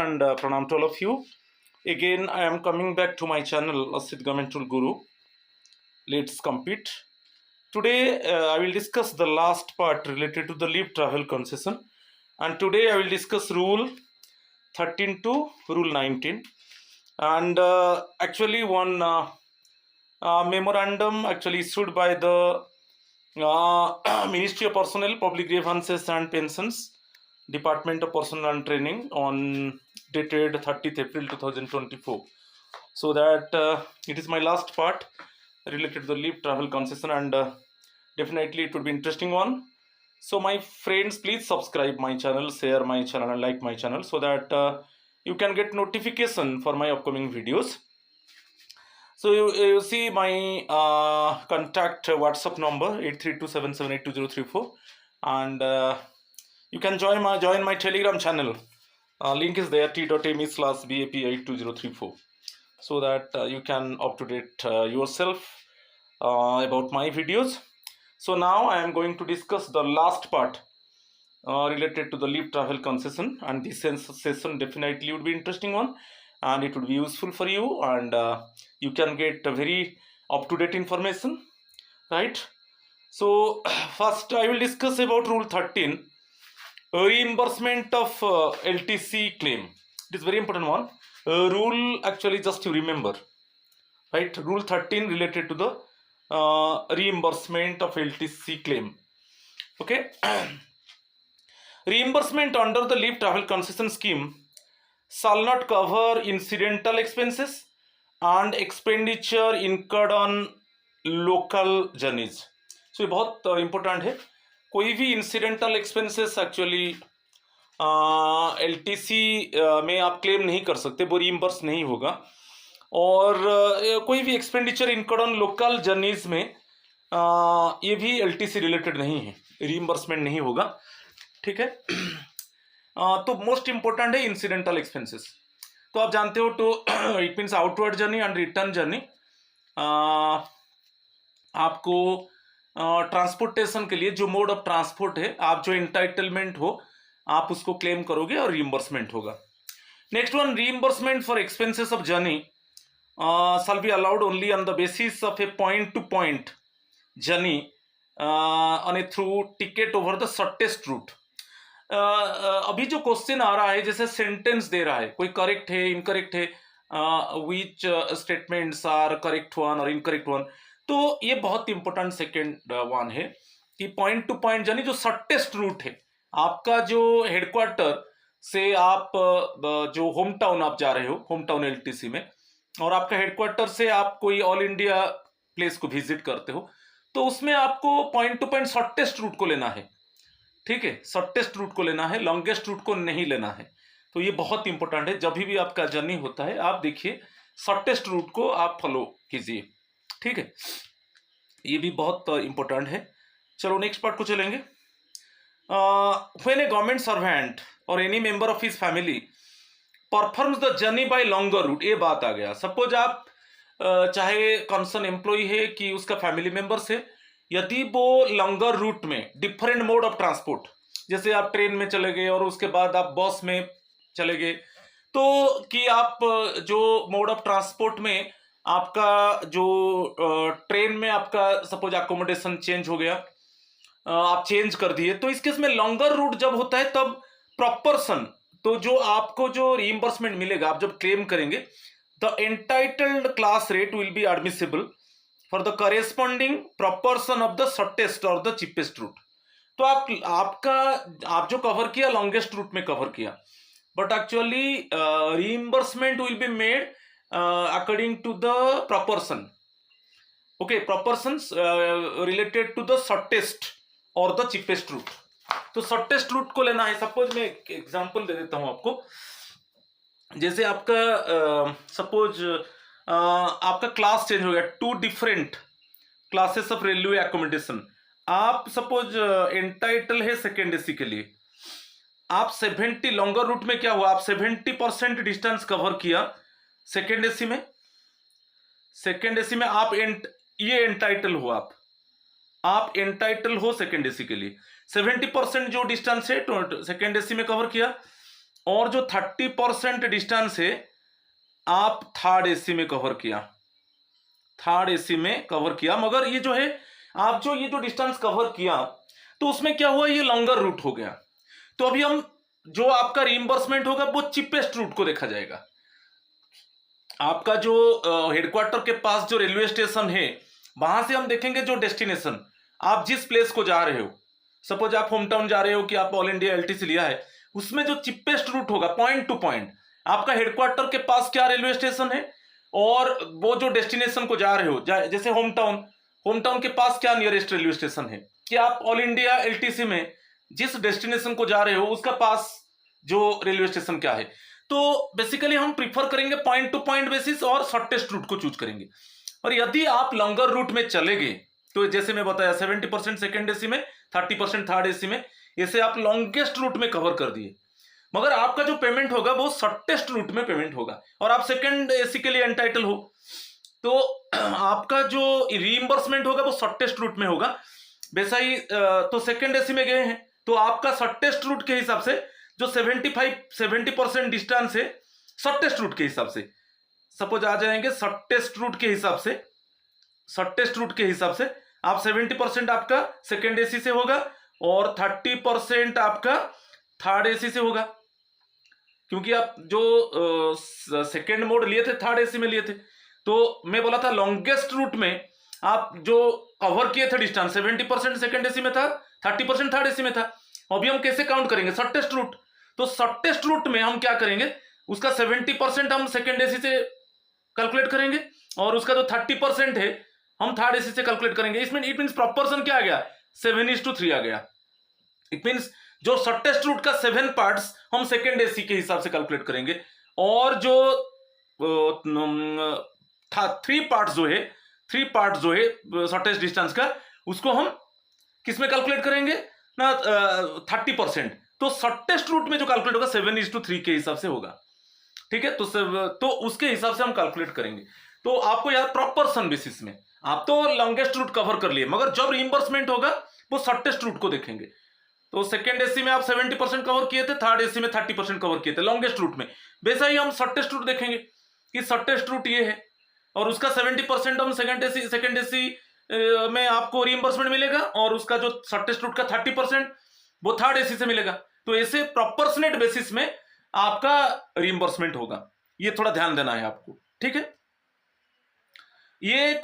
and pranam to all of you. Again, I am coming back to my channel, Asit Government Rule Guru. Let's compete. Today, I will discuss the last part related to the leave travel concession. And today, I will discuss Rule 13 to Rule 19. And actually, one memorandum actually issued by the Ministry of Personnel, Public Grievances and Pensions, Department of Personnel and Training on dated 30th April 2024. So that it is my last part related to the leave travel concession, and definitely it would be interesting one. So my friends, please subscribe my channel, share my channel and like my channel so that you can get notification for my upcoming videos. So you see my contact WhatsApp number 83277820034, and you can join my Telegram channel. Link is there, t.me/bap82034, so that you can up to date yourself about my videos. So now I am going to discuss the last part related to the leave travel concession, and this session definitely would be interesting one, and it would be useful for you, and you can get a very up-to-date information, right? So first I will discuss about Rule 13, reimbursement of LTC claim. It is very important one. Rule actually, just to remember, right? Rule 13 related to the reimbursement of LTC claim. Okay. Reimbursement under the leave travel concession scheme shall not cover incidental expenses and expenditure incurred on local journeys. So ये बहुत important है. कोई भी incidental expenses actually LTC में आप claim नहीं कर सकते, वो reimburse नहीं होगा. और कोई भी expenditure incurred on local journeys में ये भी LTC related नहीं है, reimbursement नहीं होगा. ठीक है. तो मोस्ट इंपॉर्टेंट है इंसिडेंटल एक्सपेंसेस. तो आप जानते हो, तो it means outward journey and return journey. आपको ट्रांसपोर्टेशन के लिए जो मोड ऑफ ट्रांसपोर्ट है, आप जो एंटाइटलमेंट हो, आप उसको क्लेम करोगे और रीइंबर्समेंट होगा. Next one, reimbursement for expenses of journey shall be allowed only on the basis of A point two point journey on A through ticket over the shortest route. अभी जो question आ रहा है, जैसे sentence दे रहा है, कोई correct है, incorrect है, विच स्टेटमेंट्स आर करेक्ट वन और इनकरेक्ट वन. तो ये बहुत इंपॉर्टेंट सेकेंड वन है कि पॉइंट टू पॉइंट यानी जो शॉर्टेस्ट रूट है, आपका जो हेडक्वार्टर से आप जो होम टाउन आप जा रहे हो, होम टाउन एलटीसी में, और आपका हेडक्वार्टर से आप कोई ऑल इंडिया प्लेस को विजिट करते हो, तो उसमें आपको point two point shortest route को लेना है. ठीक है, शॉर्टेस्ट रूट को लेना है, लॉन्गेस्ट रूट को नहीं लेना है. तो ये बहुत इंपॉर्टेंट है. जब भी आपका जर्नी होता है, आप देखिए शॉर्टेस्ट रूट को आप फॉलो कीजिए. ठीक है, ये भी बहुत इंपॉर्टेंट है. चलो नेक्स्ट पार्ट को चलेंगे. व्हेन ए गवर्नमेंट सर्वेंट और any member of his family performs the journey by longer route, ये बात आ गया. सपोज आप चाहे कंसर्न एम्प्लॉय है कि उसका फैमिली मेंबर्स है, यदि वो लॉन्गर रूट में डिफरेंट मोड ऑफ ट्रांसपोर्ट, जैसे आप ट्रेन में चले गए और उसके बाद आप बस में चले गए, तो कि आप जो मोड ऑफ ट्रांसपोर्ट में आपका जो ट्रेन में आपका सपोज अकोमोडेशन चेंज हो गया, आप चेंज कर दिए, तो इस केस में लॉन्गर रूट जब होता है तब प्रॉपर्शन, तो जो आपको जो रीइंबर्समेंट मिलेगा, आप जब क्लेम करेंगे, the entitled class rate will be admissible for the corresponding proportion of the shortest और द चीपेस्ट रूट. तो आप जो कवर किया लॉन्गेस्ट रूट में कवर किया, but actually reimbursement will be made according to the proportion. Okay, proportions related to the shortest और the cheapest route. तो shortest route को लेना है. सपोज मैं एक एग्जांपल दे देता हूं आपको. जैसे आपका सपोज आपका क्लास चेंज हो गया, 2 different classes of railway accommodation. आप सपोज एंटाइटल है सेकेंड एसी के लिए, आप 70 लॉन्गर रूट में क्या हुआ, आप 70% डिस्टेंस कवर किया सेकेंड एसी में. सेकेंड एसी में आप ये एंटाइटल हो, आप एंटाइटल हो सेकेंड एसी के लिए. 70% जो डिस्टेंस है सेकेंड एसी में कवर किया, और जो 30% डिस्टेंस है आप थर्ड एसी में कवर किया, थर्ड एसी में कवर किया, मगर ये जो है आप जो ये जो डिस्टेंस कवर किया तो उसमें क्या हुआ, ये लॉन्गर रूट हो गया। तो अभी हम जो आपका रीइंबर्समेंट होगा वो चीपेस्ट रूट को देखा जाएगा। आपका जो हेडक्वार्टर के पास जो रेलवे स्टेशन है वहां से हम देखेंगे जो डेस्टिनेशन आप जिस प्लेस को जा रहे हो, सपोज आप होम टाउन जा रहे हो कि आप ऑल इंडिया एलटीसी लिया है, उसमें जो चिपेस्ट रूट होगा पॉइंट टू पॉइंट, आपका हेडक्वार्टर के पास क्या रेलवे स्टेशन है और वो जो डेस्टिनेशन को जा रहे हो, जैसे होम टाउन के पास क्या नियरेस्ट रेलवे स्टेशन है, कि आप ऑल इंडिया एलटीसी में जिस डेस्टिनेशन को जा रहे हो उसका पास जो रेलवे स्टेशन क्या है। तो बेसिकली हम प्रीफर करेंगे पॉइंट टू पॉइंट बेसिस और शॉर्टेस्ट रूट को चूज करेंगे। और यदि आप लॉन्गर रूट में चले गए तो जैसे मैं बताया 70% सेकेंड एसी में, 30% थर्ड एसी में, ऐसे आप लॉन्गेस्ट रूट में कवर कर दिए, मगर आपका जो पेमेंट होगा वो शॉर्टेस्ट रूट में पेमेंट होगा और आप सेकेंड एसी के लिए एंटाइटल हो, तो आपका जो रीइंबर्समेंट होगा वो शॉर्टेस्ट रूट में होगा। वैसा ही तो सेकेंड एसी में गए हैं तो आपका शॉर्टेस्ट रूट के हिसाब से जो 70% डिस्टेंस है शॉर्टेस्ट रूट के हिसाब से, सपोज आ जाएंगे शॉर्टेस्ट रूट के हिसाब से, शॉर्टेस्ट रूट के हिसाब से आप 70% आपका सेकेंड एसी से होगा और 30% आपका थर्ड एसी से होगा, क्योंकि आप जो सेकेंड मोड लिए थे थर्ड एसी में लिए थे। तो मैं बोला था लॉन्गेस्ट रूट में आप जो कवर किए थे डिस्टेंस 70% सेकेंड एसी में था, 30% थर्ड एसी में था। अभी हम कैसे काउंट करेंगे, शॉर्टेस्ट रूट। तो शॉर्टेस्ट रूट में हम क्या करेंगे, उसका 70% हम सेकेंड एसी से कैलकुलेट करेंगे और उसका जो 30% है हम थर्ड एसी से कैलकुलेट करेंगे। इसमें इट मींस प्रॉपर्शन क्या आ गया, 7:3 आ गया। इट मींस जो शॉर्टेस्ट रूट का 7 पार्ट्स हम सेकेंड एसी के हिसाब से कैलकुलेट करेंगे और जो 3 पार्ट्स जो है शॉर्टेस्ट डिस्टेंस का, उसको हम किस में कैलकुलेट करेंगे ना 30%। तो शॉर्टेस्ट रूट में जो कैलकुलेट होगा 7:3 के हिसाब से होगा, ठीक है। तो उसके हिसाब से हम कैलकुलेट करेंगे। तो आपको यार प्रॉपर्शन बेसिस में आप तो लॉन्गेस्ट रूट कवर कर लिए, मगर जब रीइंबर्समेंट होगा वो शॉर्टेस्ट रूट को देखेंगे। तो सेकेंड एसी में आप 70% कवर किए थे, थर्ड एसी में 30% कवर किए थे लॉन्गेस्ट रूट में, वैसा ही हम शॉर्टेस्ट रूट देखेंगे कि शॉर्टेस्ट रूट ये है और उसका 70% हम सेकेंड एसी में आपको रीइंबर्समेंट मिलेगा और उसका जो शॉर्टेस्ट रूट का 30% वो थर्ड एसी से मिलेगा। तो ऐसे प्रोपोर्शनेट बेसिस में आपका रीइंबर्समेंट होगा, ये थोड़ा ध्यान देना है आपको, ठीक है। ये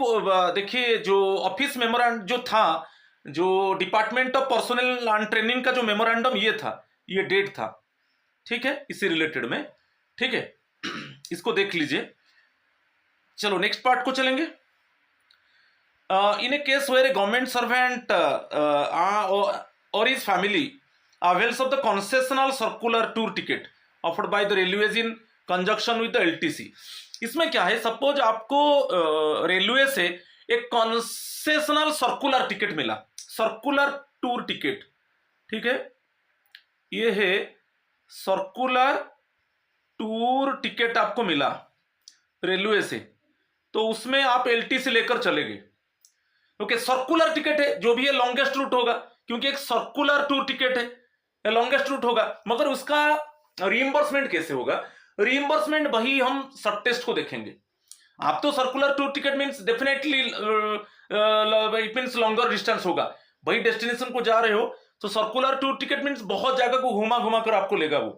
देखिए जो ऑफिस मेमोरेंडम जो था, जो department of personal and training का जो मेमोरेंडम ये था, ये डेट था, ठीक है, इससे रिलेटेड में, ठीक है। इसको देख लीजिए। चलो नेक्स्ट पार्ट को चलेंगे। In a case where a government servant और his family avails of the concessional circular tour ticket offered by the railways in conjunction with the LTC। इसमें क्या है, सपोज आपको रेलवे से एक कॉन्सेशनल सर्कुलर टिकट मिला, सर्कुलर टूर टिकट, ठीक है, ये है सर्कुलर टूर टिकट आपको मिला रेलवे से, तो उसमें आप एलटीसी लेकर चले गए। ओके, सर्कुलर टिकट है, जो भी है लॉन्गेस्ट रूट होगा, क्योंकि एक सर्कुलर टूर टिकट है, लॉन्गेस्ट रूट होगा, मगर उसका रीइंबर्समेंट कैसे होगा, रीइंबर्समेंट वही हम शॉर्टेस्ट को देखेंगे। आप तो circular tour ticket means definitely it means longer distance होगा, वही डेस्टिनेशन को जा रहे हो, तो सर्कुलर टूर टिकट मींस बहुत जगह को घुमा घुमा कर आपको लेगा वो,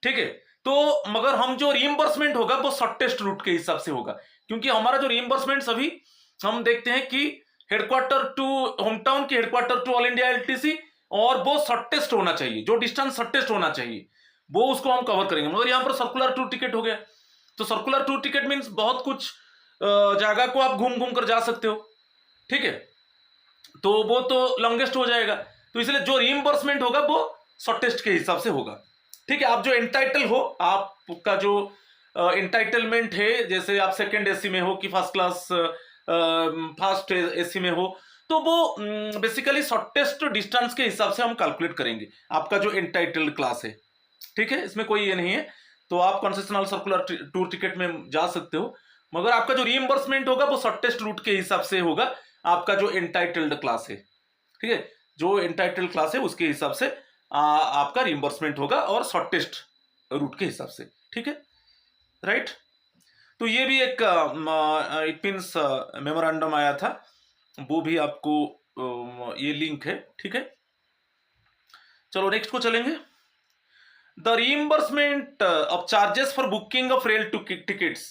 ठीक है। तो मगर हम जो रीइंबर्समेंट होगा वो शॉर्टेस्ट रूट के हिसाब से होगा, क्योंकि हमारा जो रीइंबर्समेंट सभी हम देखते हैं कि हेडक्वार्टर टू होम टाउन की headquarter to all India LTC, और वो शॉर्टेस्ट होना चाहिए, जो डिस्टेंस शॉर्टेस्ट होना चाहिए वो उसको हम कवर करेंगे। मगर यहाँ पर सर्कुलर टूर टिकट हो गया, तो सर्कुलर टूर टिकट मींस बहुत कुछ जगह को आप घूम घूम कर जा सकते हो, ठीक है, तो वो तो लॉन्गेस्ट हो जाएगा। तो इसलिए जो रीइंबर्समेंट होगा वो शॉर्टेस्ट के हिसाब से होगा, ठीक है। आप जो एंटाइटल हो, आपका जो एंटाइटलमेंट है, जैसे आप सेकेंड एसी में हो कि फर्स्ट क्लास फर्स्ट एसी में हो, तो वो बेसिकली शॉर्टेस्ट डिस्टेंस के हिसाब से हम कैलकुलेट करेंगे आपका जो एंटाइटल्ड क्लास है, ठीक है, इसमें कोई ये नहीं है। तो आप कंसेशनल सर्कुलर टूर टिकट में जा सकते हो, मगर आपका जो रीइंबर्समेंट होगा वो शॉर्टेस्ट रूट के हिसाब से होगा, आपका जो एंटाइटल्ड क्लास है, ठीक है, जो एंटाइटल्ड क्लास है उसके हिसाब से आपका रीइंबर्समेंट होगा और शॉर्टेस्ट रूट के हिसाब से, ठीक है, राइट। तो ये भी एक इट मीन्स मेमोरेंडम आया था, वो भी आपको ये लिंक है, ठीक है। चलो नेक्स्ट को चलेंगे। The reimbursement of charges for booking of rail tickets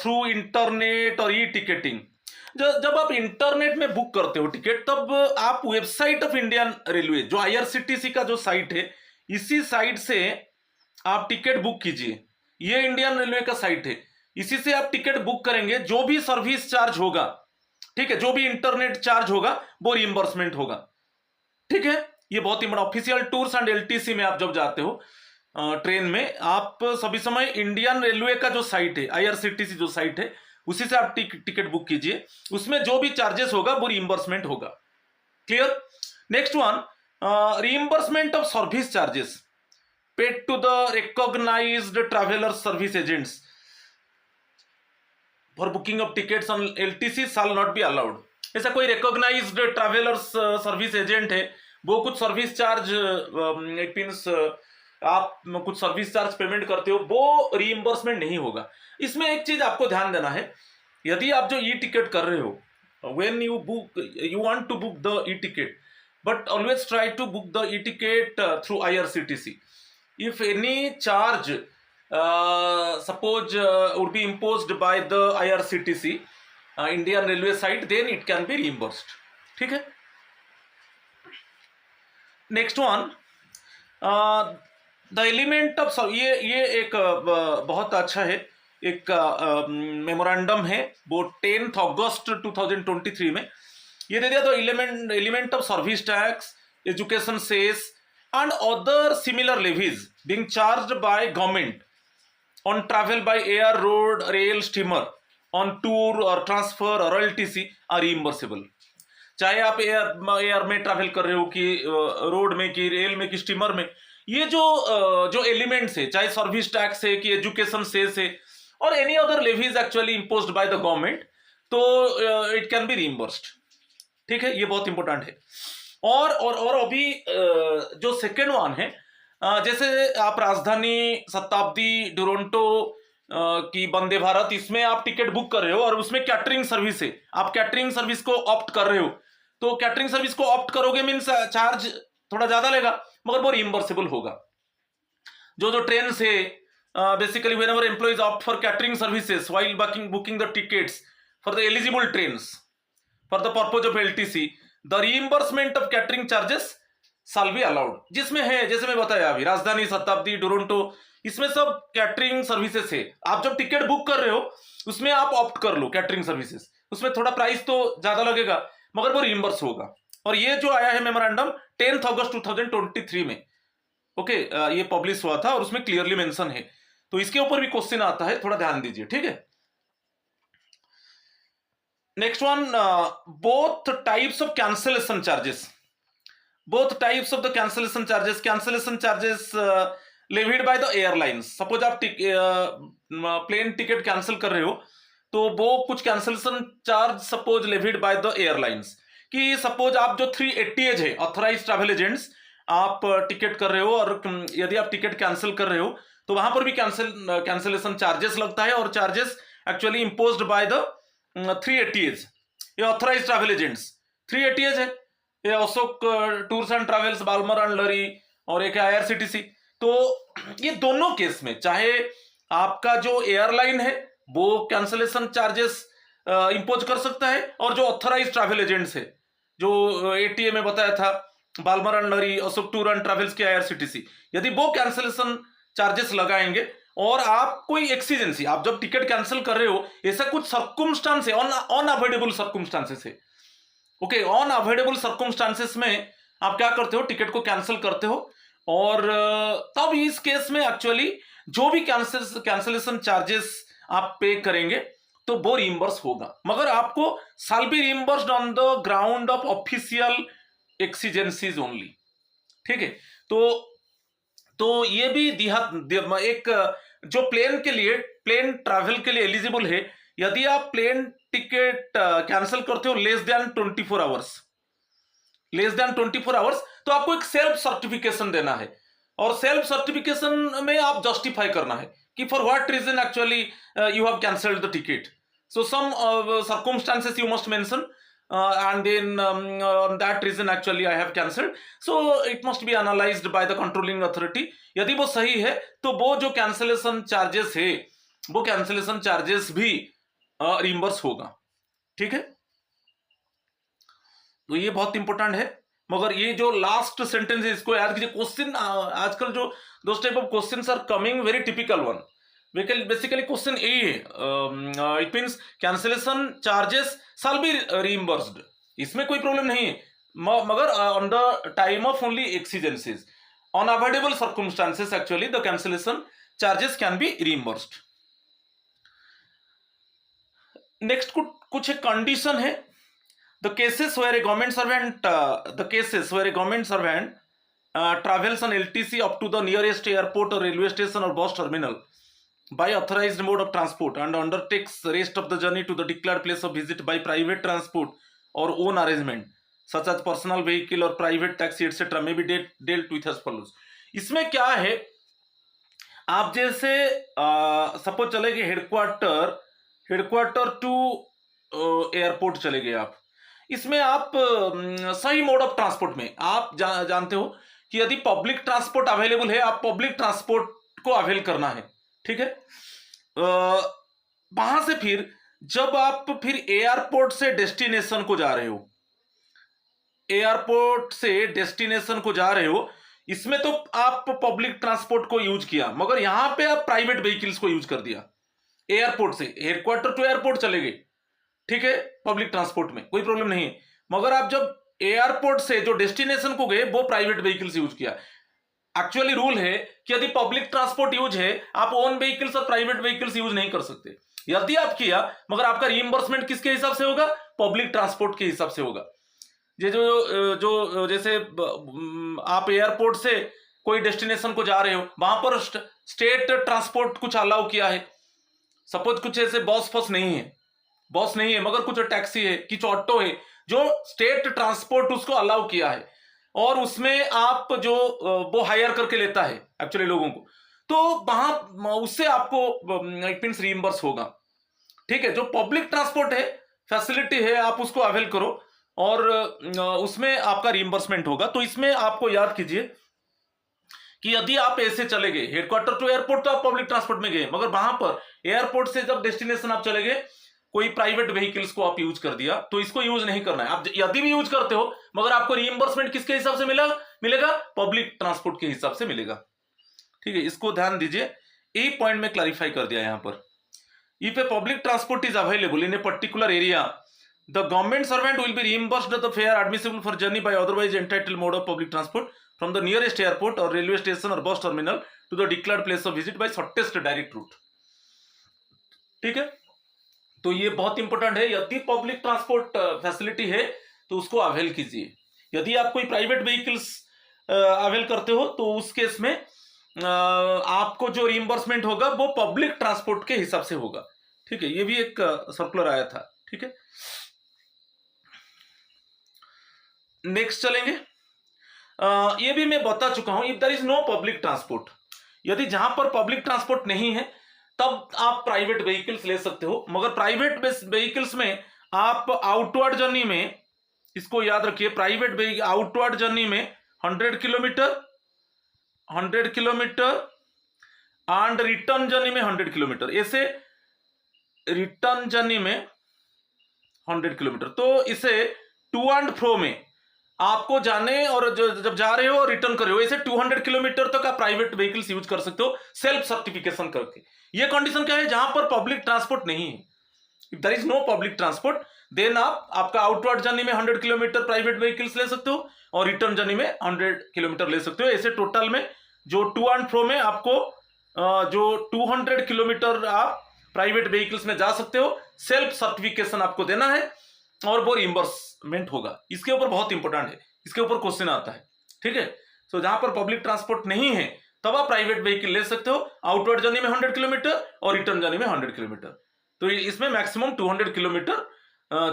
through internet और ई टिकटिंग। जब आप इंटरनेट में बुक करते हो टिकट, तब आप वेबसाइट ऑफ इंडियन रेलवे, जो IRCTC का जो साइट है, इसी साइट से आप टिकट बुक कीजिए। ये इंडियन रेलवे का साइट है, इसी से आप टिकट बुक करेंगे। जो भी सर्विस चार्ज होगा, ठीक है, जो भी इंटरनेट चार्ज होगा, वो रिइंबर्समेंट होगा, ठीक है। ये बहुत ही बड़ा ऑफिशियल टूर्स एंड LTC में आप जब जाते हो ट्रेन में, आप सभी समय इंडियन रेलवे का जो साइट है, IRCTC जो साइट है, उसी से आप टिकट बुक कीजिए। उसमें जो भी चार्जेस होगा वो रिइंबर्समेंट होगा। Clear. Next one, reimbursement of service charges paid to the recognised traveller service agents for booking of tickets on LTC shall not be allowed. ऐसा कोई रिकॉग्नाइज्ड ट्रैवलर्स सर्विस एजेंट है, वो कुछ सर्विस चार्ज इट मीन्स आप कुछ service charge payment करते हो, वो रीइंबर्समेंट नहीं होगा। इसमें एक चीज आपको ध्यान देना है, यदि आप जो ई टिकट कर रहे हो, when you book, you want to book the e ticket, but always try to book the e ticket through IRCTC. If any charge suppose would be imposed by the IRCTC Indian Railway site, then it can be reimbursed, ठीक है। Next one, the element of, ये एक बहुत अच्छा है, एक memorandum है, वो 10 अगस्त 2023 में ये दे दिया। तो element of service tax, education cess and other similar levies being charged by government on travel by air, road, rail, steamer on tour or transfer or LTC are reimbursable. चाहे आप एयर में ट्रैवल कर रहे हो कि road में कि rail में कि स्टीमर में, ये जो एलिमेंट्स है, चाहे सर्विस टैक्स है कि एजुकेशन सेस है और any other levies actually imposed bye the government, तो इट कैन बी रिइंबर्स्ड, ठीक है। ये बहुत इंपॉर्टेंट है। और अभी जो सेकेंड वन है, जैसे आप राजधानी, शताब्दी, डुरंटो की वंदे भारत, इसमें आप टिकट बुक कर रहे हो और उसमें कैटरिंग सर्विस है, आप कैटरिंग सर्विस को ऑप्ट कर रहे हो, तो कैटरिंग सर्विस को ऑप्ट करोगे मीन्स चार्ज थोड़ा ज्यादा लेगा, मगर वो रिइंबर्सेबल होगा। जो ट्रेन से basically whenever employees opt for catering services while booking the tickets for the eligible trains for the purpose of LTC, the reimbursement of catering charges shall be allowed. जिसमें है, जैसे मैं बताया अभी, राजधानी, शताब्दी, डुरंटो, इसमें सब कैटरिंग सर्विसेज है। आप जब टिकट बुक कर रहे हो, उसमें आप ऑप्ट कर लो कैटरिंग सर्विसेज, उसमें थोड़ा प्राइस तो ज्यादा लगेगा, मगर वो रिइंबर्स होगा। और ये जो आया है मेमोरेंडम 10 अगस्त 2023 में, ओके, ये पब्लिश हुआ था और उसमें क्लियरली मेंशन है। तो इसके ऊपर भी क्वेश्चन आता है, थोड़ा ध्यान दीजिए, ठीक है। Next one, both types of cancellation charges. Both types of the cancellation charges levied by the airlines. Suppose आप प्लेन टिकट कैंसिल कर रहे हो, तो वो कुछ cancellation charge suppose levied by the airlines, कि सपोज आप जो 380 है ऑथराइज ट्रैवल एजेंट्स, आप टिकट कर रहे हो और यदि आप टिकट कैंसिल कर रहे हो, तो वहां पर भी कैंसिलेशन चार्जेस लगता है, और charges actually imposed by the 380 ये ऑथराइज ट्रैवल एजेंट्स 380 है, ये Ashok tours and travels, Balmer and लरी, और एक IRCTC। तो ये दोनों केस में, चाहे आपका जो एयरलाइन है वो कैंसिलेशन चार्जेस इंपोज कर सकता है, और जो ऑथराइज ट्रैवल एजेंट्स है, जो ATA में बताया था, बालमर एंड लरी, अशोक टूर एंड ट्रैवल्स की IRCTC, यदि वो कैंसिलेशन चार्जेस लगाएंगे, और आप कोई एक्सीजेंसी, आप जब टिकट कैंसिल कर रहे हो, ऐसा कुछ सर्कमस्टांस है, अनअवॉइडेबल सर्कमस्टांसेस है, ओके, अनअवॉइडेबल सर्कमस्टांसेस में आप क्या करते हो, टिकट को कैंसिल करते हो, और तब इस केस में एक्चुअली जो भी कैंसिलेशन चार्जेस आप पे करेंगे, तो वो रिइंबर्स होगा, मगर आपको shall be reimbursed on the ground of official exigencies only, ठीक है। तो ये भी एक जो प्लेन ट्रैवल के लिए एलिजिबल है, यदि आप प्लेन टिकट कैंसिल करते हो लेस देन 24 आवर्स, तो आपको एक सेल्फ सर्टिफिकेशन देना है। और सेल्फ सर्टिफिकेशन में आप जस्टिफाई करना है कि for what reason actually you have cancelled the ticket. So some circumstances you must mention, and then on that reason actually I have cancelled. So it must be analyzed by the controlling authority. यदि वो सही है तो वो जो cancellation charges है वो cancellation charges भी रिम्बर्स होगा. ठीक है, तो ये बहुत इंपॉर्टेंट है. मगर ये जो लास्ट सेंटेंस है इसको याद कीजिए. क्वेश्चन आजकल जो those type of questions are coming, very typical one. Basically question a है, it means cancellation charges shall be reimbursed. इसमें कोई प्रॉब्लम नहीं है, मगर on the time of only exigencies, unavoidable circumstances actually the cancellation charges can be reimbursed. Next कुछ एक condition है. The cases where a government servant travels on LTC up to the nearest airport or railway station or bus terminal by authorized mode of transport and undertakes the rest of the journey to the declared place of visit by private transport or own arrangement such as personal vehicle or private taxi etc. may be dealt with as follows. इसमें क्या है, आप जैसे suppose चले गए headquarter to airport चले गए आप. इसमें आप सही मोड ऑफ ट्रांसपोर्ट में आप जानते हो कि यदि पब्लिक ट्रांसपोर्ट अवेलेबल है, आप पब्लिक ट्रांसपोर्ट को अवेल करना है. ठीक है, वहां से फिर जब आप फिर एयरपोर्ट से डेस्टिनेशन को जा रहे हो, इसमें तो आप पब्लिक ट्रांसपोर्ट को यूज किया, मगर यहां पे आप प्राइवेट व्हीकल्स को यूज कर दिया. एयरपोर्ट से हेडक्वार्टर टू एयरपोर्ट चले गए, ठीक है, पब्लिक ट्रांसपोर्ट में कोई प्रॉब्लम नहीं है. मगर आप जब एयरपोर्ट से जो डेस्टिनेशन को गए वो प्राइवेट व्हीकल्स यूज किया. एक्चुअली रूल है कि यदि पब्लिक ट्रांसपोर्ट यूज है, आप ओन व्हीकल्स और प्राइवेट व्हीकल्स यूज नहीं कर सकते. यदि आप किया, मगर आपका रीइंबर्समेंट किसके हिसाब से होगा? पब्लिक ट्रांसपोर्ट के हिसाब से होगा. ये जो जैसे आप एयरपोर्ट से कोई डेस्टिनेशन को जा रहे हो, वहां पर स्टेट ट्रांसपोर्ट कुछ अलाउ किया है. सपोज कुछ ऐसे बस नहीं है मगर कुछ टैक्सी है, कुछ ऑटो है, जो स्टेट ट्रांसपोर्ट उसको अलाउ किया है और उसमें आप जो वो हायर करके लेता है एक्चुअली लोगों को, तो वहां उससे आपको इट मींस रीइंबर्स होगा. ठीक है, जो पब्लिक ट्रांसपोर्ट है, फैसिलिटी है, आप उसको अवेल करो और उसमें आपका रीइंबर्समेंट होगा. तो इसमें आपको याद कीजिए कि यदि आप ऐसे चले गए हेडक्वार्टर टू एयरपोर्ट, तो आप पब्लिक ट्रांसपोर्ट में गए, मगर वहां पर एयरपोर्ट से जब डेस्टिनेशन आप चले गए, कोई प्राइवेट व्हीकल्स को आप यूज कर दिया, तो इसको यूज नहीं करना है. आप यदि भी यूज करते हो, मगर आपको रीइंबर्समेंट किसके हिसाब से मिलेगा? पब्लिक ट्रांसपोर्ट के हिसाब से मिलेगा. ठीक है, इसको ध्यान दीजिए. ए पॉइंट में क्लैरिफाई कर दिया यहां पर. If a public transport is available in a particular area, the government servant will be reimbursed the fare admissible for journey by otherwise entitled mode of public transport from the nearest airport और railway station और bus terminal to the declared place of visit by shortest direct route. ठीक है, तो ये बहुत important है. यदि public transport facility है तो उसको अवेल कीजिए. यदि आप कोई प्राइवेट व्हीकल्स अवेल करते हो, तो उस केस में आपको जो रीइंबर्समेंट होगा वो पब्लिक ट्रांसपोर्ट के हिसाब से होगा. ठीक है, ये भी एक सर्कुलर आया था. ठीक है, नेक्स्ट चलेंगे. ये भी मैं बता चुका हूं. If there is no public transport, यदि जहां पर पब्लिक ट्रांसपोर्ट नहीं है, तब आप प्राइवेट व्हीकल्स ले सकते हो. मगर प्राइवेट व्हीकल्स में आप आउटवर्ड जर्नी में, इसको याद रखिए, प्राइवेट आउटवर्ड जर्नी में 100 किलोमीटर एंड रिटर्न जर्नी में 100 किलोमीटर, ऐसे रिटर्न जर्नी में 100 किलोमीटर. तो इसे टू एंड फ्रो में आपको जाने और जब जा रहे हो और रिटर्न कर रहे हो, ऐसे 200 किलोमीटर तक आप प्राइवेट व्हीकल्स यूज कर सकते हो सेल्फ सर्टिफिकेशन करके. ये कंडीशन क्या है? जहां पर पब्लिक ट्रांसपोर्ट नहीं है. If there is no public transport, then आपका आउटवर्ड जर्नी में 100 किलोमीटर प्राइवेट व्हीकल्स ले सकते हो और रिटर्न जर्नी में 100 किलोमीटर ले सकते हो. ऐसे टोटल में जो टू एंड फ्रो में आपको जो 200 किलोमीटर आप प्राइवेट व्हीकल्स में जा सकते हो, सेल्फ सर्टिफिकेशन आपको देना है और वो रिइंबर्समेंट होगा. इसके ऊपर बहुत इंपॉर्टेंट है, इसके ऊपर क्वेश्चन आता है. ठीक है, तो जहां पर पब्लिक ट्रांसपोर्ट नहीं है, तब आप प्राइवेट व्हीकल ले सकते हो. आउटवर्ड जर्नी में 100 किलोमीटर और रिटर्न जर्नी में 100 किलोमीटर. तो इसमें मैक्सिमम 200 किलोमीटर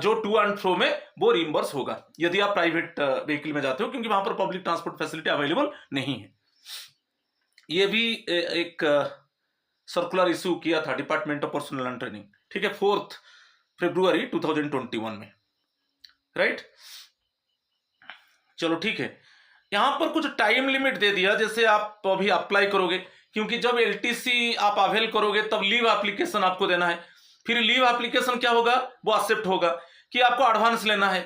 जो टू एंड फ्रो में वो रिइंबर्स होगा यदि आप प्राइवेट व्हीकल में जाते हो, क्योंकि वहां पर पब्लिक ट्रांसपोर्ट फैसिलिटी अवेलेबल नहीं है. ये भी एक सर्कुलर इशू किया था department of personal and training, ठीक है, 4 फरवरी 2021 में, राइट। चलो ठीक है, यहां पर कुछ टाइम लिमिट दे दिया, जैसे आप अभी अप्लाई करोगे, क्योंकि जब एलटीसी आप अवेल करोगे तब लीव एप्लीकेशन आपको देना है। फिर लीव एप्लीकेशन क्या होगा, वो एक्सेप्ट होगा कि आपको एडवांस लेना है,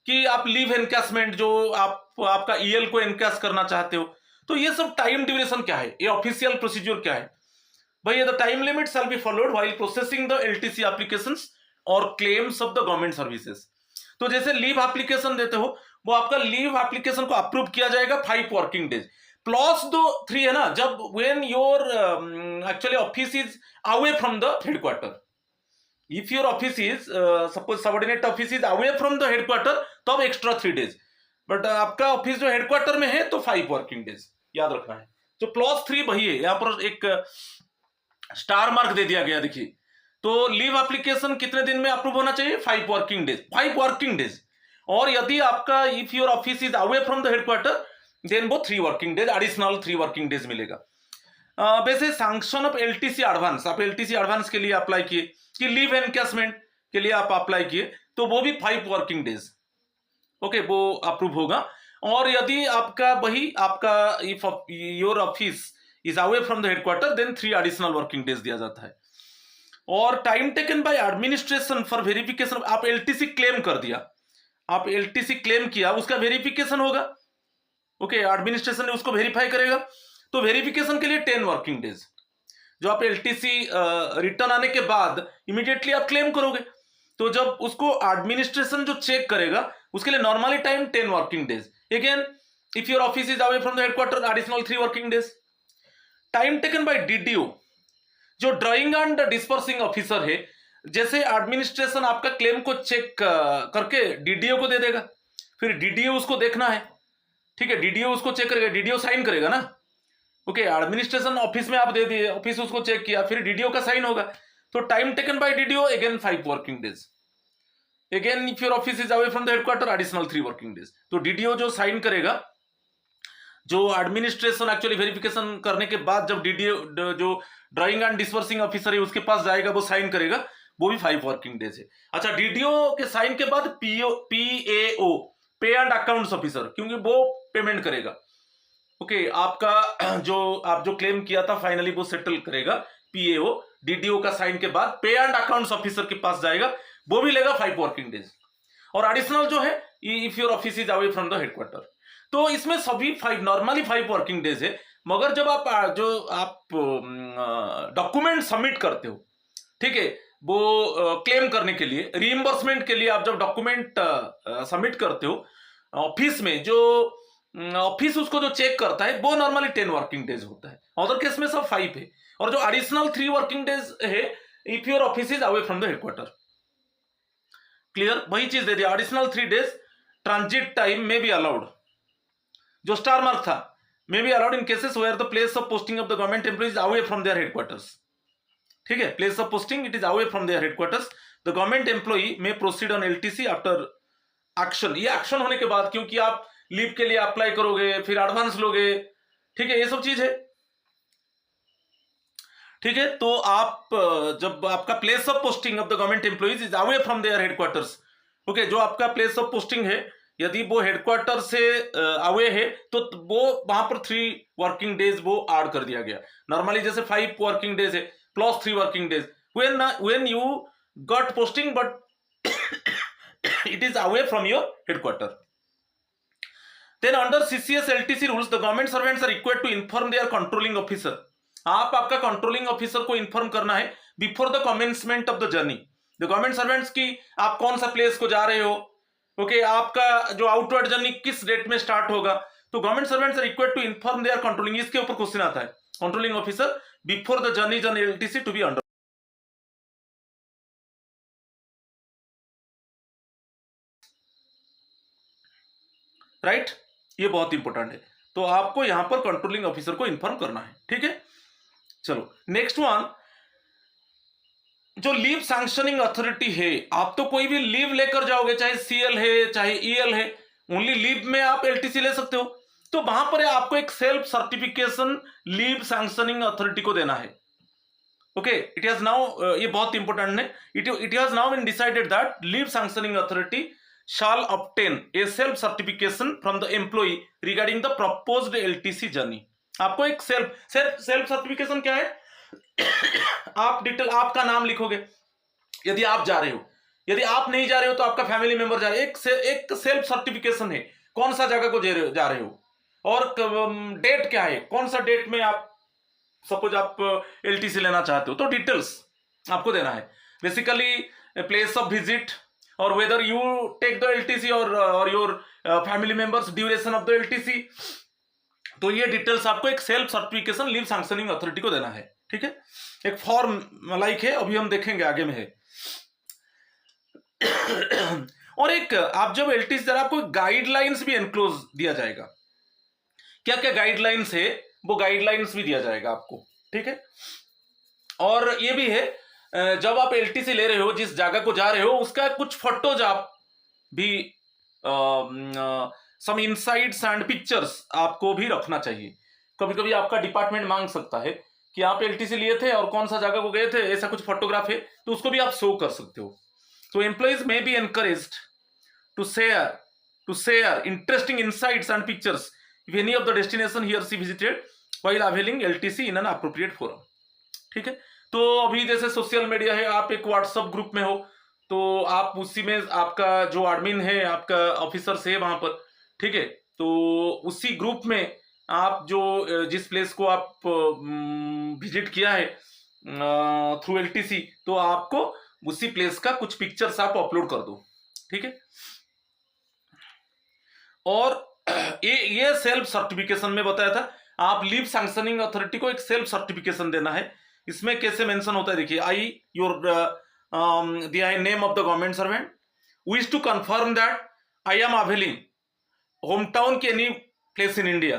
कि आप लीव एनकैशमेंट जो आपका ईएल को एनकैश करना चाहते हो। तो ये सब टाइम ड्यूरेशन क्या है, ये ऑफिशियल प्रोसीजर क्या है भाई। The time limit shall be followed while processing the LTC applications और claims of the government services. तो जैसे लीव एप्लीकेशन देते हो, वो आपका लीव एप्लीकेशन को अप्रूव किया जाएगा 5 वर्किंग डेज प्लस दो 3 है ना, जब when your actually office is away from the headquarter. If your office is suppose subordinate office is away from the headquarter, तब एक्स्ट्रा 3 डेज। बट आपका ऑफिस जो हेडक्वार्टर में है तो 5 वर्किंग डेज याद रखना है। तो +3 वही है, यहां पर एक स्टार मार्क दे दिया गया, देखिए। तो लीव एप्लीकेशन कितने दिन में अप्रूव होना चाहिए, 5 वर्किंग डेज, 5 वर्किंग डेज। और यदि आपका if your office is away from the headquarter, then वो 3 working days, additional 3 working days मिलेगा। वैसे सैंक्शन ऑफ एलटीसी एडवांस, आप एलटीसी एडवांस के लिए अप्लाई किए, कि लीव एनकैशमेंट के लिए आप अप्लाई किए, तो वो भी 5 वर्किंग डेज, ओके, वो अप्रूव होगा। और यदि आपका वही आपका if your office is away from the headquarter, then 3 additional working days दिया जाता है। और time taken by administration for verification, आप एलटीसी क्लेम कर दिया, आप एलटीसी क्लेम किया, उसका वेरिफिकेशन होगा, ओके, एडमिनिस्ट्रेशन ने उसको वेरीफाई करेगा, तो वेरिफिकेशन के लिए 10 वर्किंग डेज। जो आप एलटीसी रिटर्न आने के बाद इमीडिएटली आप क्लेम करोगे, तो जब उसको एडमिनिस्ट्रेशन जो चेक करेगा, उसके लिए normally time 10 working days. Again if your office is away from the headquarter, additional 3 working days. Time taken bye DDO, जो ड्राइंग एंड डिस्पर्सिंग ऑफिसर है, जैसे एडमिनिस्ट्रेशन आपका क्लेम को चेक करके डीडीओ को दे देगा, फिर डीडीओ उसको देखना है, ठीक है, डीडीओ उसको चेक करेगा, डीडीओ साइन करेगा ना, ओके। एडमिनिस्ट्रेशन ऑफिस में आप दे दिए, ऑफिस उसको चेक किया, फिर डीडीओ का साइन होगा, तो time taken bye DDO again 5 working days. Again if your office is away from the headquarter, additional 3 working days. तो डीडीओ जो साइन करेगा, जो एडमिनिस्ट्रेशन एक्चुअली वेरिफिकेशन करने के बाद जब डीडीओ जो ड्राइंग एंड डिस्पर्सिंग ऑफिसर है उसके पास जाएगा, वो साइन करेगा, वो भी 5 वर्किंग डेज है। अच्छा, डीडीओ के साइन के बाद पीएओ, पे एंड अकाउंट्स ऑफिसर, क्योंकि वो पेमेंट करेगा, ओके, आपका जो आप जो क्लेम किया था फाइनली वो सेटल करेगा पीएओ। डीडीओ का साइन के बाद पे एंड अकाउंट्स ऑफिसर के पास जाएगा, वो भी लेगा 5 वर्किंग डेज। और एडिशनल जो है if your office is away from the headquarter, तो इसमें सभी 5 नॉर्मली 5 वर्किंग डेज है। मगर जब आप डॉक्यूमेंट सबमिट करते हो, ठीक है, वो क्लेम करने के लिए, रीइंबर्समेंट के लिए आप जब डॉक्यूमेंट सबमिट करते हो ऑफिस में, जो ऑफिस उसको जो चेक करता है, वो नॉर्मली 10 वर्किंग डेज होता है, अदर केस में सब 5 है। और जो एडिशनल 3 वर्किंग डेज है if your office is away from the headquarter. Clear, वही चीज दे दिया, एडिशनल 3 डेज ट्रांजिट टाइम में बी अलाउड, जो स्टार मार्क था, may be allowed in cases where the place of posting of the government employees is away from their headquarters. ठीक है, place of posting it is away from their headquarters, the government employee may proceed on LTC after action. ये action होने के बाद, क्योंकि आप leave के लिए अप्लाई करोगे, फिर एडवांस लोगे, ठीक है, ये सब चीज है, ठीक है। तो आप जब आपका place of posting of the government employees is away from their headquarters, okay, जो आपका प्लेस ऑफ पोस्टिंग है यदि वो हेडक्वार्टर से अवे है, तो वो वहां पर 3 वर्किंग डेज वो ऐड कर दिया गया। नॉर्मली जैसे 5 वर्किंग डेज है plus 3 working days when you got posting but it is away from your headquarter. Then under CCS LTC rules, the government servants are required to inform their controlling officer. आप आपका controlling officer को inform करना है before the commencement of the journey. The government servants की आप कौन सा place को जा रहे हो, ओके, आपका जो आउटवर्ड जर्नी किस डेट में स्टार्ट होगा, तो government servants are required to inform their controlling, इसके ऊपर क्वेश्चन आता है, controlling officer before the journey on LTC to be under, right, ये बहुत इंपॉर्टेंट है। तो आपको यहां पर कंट्रोलिंग ऑफिसर को इन्फॉर्म करना है, ठीक है। चलो नेक्स्ट वन, जो लीव सैंक्शनिंग अथॉरिटी है, आप तो कोई भी लीव लेकर जाओगे, चाहे सीएल है चाहे ईएल है, ओनली लीव में आप एलटीसी ले सकते हो। तो वहां पर आपको एक self certification leave sanctioning authority को देना है। ओके, इट हैज नाउ, ये बहुत इंपॉर्टेंट है, it has now been decided that leave sanctioning authority shall obtain a self certification from the employee regarding the proposed LTC journey। आपको एक self certification क्या है? आप डिटेल, आपका नाम लिखोगे यदि आप जा रहे हो, यदि आप नहीं जा रहे हो तो आपका फैमिली मेंबर जा रहे हो, एक सेल्फ सर्टिफिकेशन है, कौन सा जगह को जा रहे हो, और डेट क्या है, कौन सा डेट में आप सपोज आप LTC लेना चाहते हो, तो डिटेल्स आपको देना है। बेसिकली प्लेस ऑफ विजिट और whether you take the LTC और your family members, duration of the LTC, तो ये डिटेल्स आपको एक self certification leave sanctioning authority को देना है। ठीक है, एक फॉर्म लाइक है, अभी हम देखेंगे आगे में है। और एक आप जब LTC जरा आपको गाइडलाइंस भी एनक्लोज दिया जाएगा, क्या क्या गाइडलाइंस है वो गाइडलाइंस भी दिया जाएगा आपको। ठीक है, और ये भी है जब आप LTC ले रहे हो, जिस जगह को जा रहे हो उसका कुछ फोटोज आप भी सम इनसाइट्स एंड पिक्चर्स आपको भी रखना चाहिए। कभी कभी आपका डिपार्टमेंट मांग सकता है कि आप LTC लिए थे और कौन सा जगह को गए थे, ऐसा कुछ फोटोग्राफ है, तो उसको भी आप शो कर सकते हो। तो employees may be encouraged to share interesting insights and pictures if any of the destination he और she visited while availing LTC in an appropriate forum. ठीक है, तो अभी जैसे सोशल मीडिया है, आप एक व्हाट्सएप ग्रुप में हो तो आप उसी में आपका जो एडमिन है, आपका ऑफिसर्स है वहां पर, ठीक है, तो उसी ग्रुप में आप जो जिस प्लेस को आप विजिट किया है थ्रू LTC, तो आपको उसी प्लेस का कुछ पिक्चर्स आप अपलोड कर दो। ठीक है, और ये सेल्फ सर्टिफिकेशन में बताया था, आप लीव सैंक्शनिंग अथॉरिटी को एक सेल्फ सर्टिफिकेशन देना है। इसमें कैसे मेंशन होता है, देखिए, आई योर दिया है name of the government servant, wish to confirm that I am availing home town की any place in India,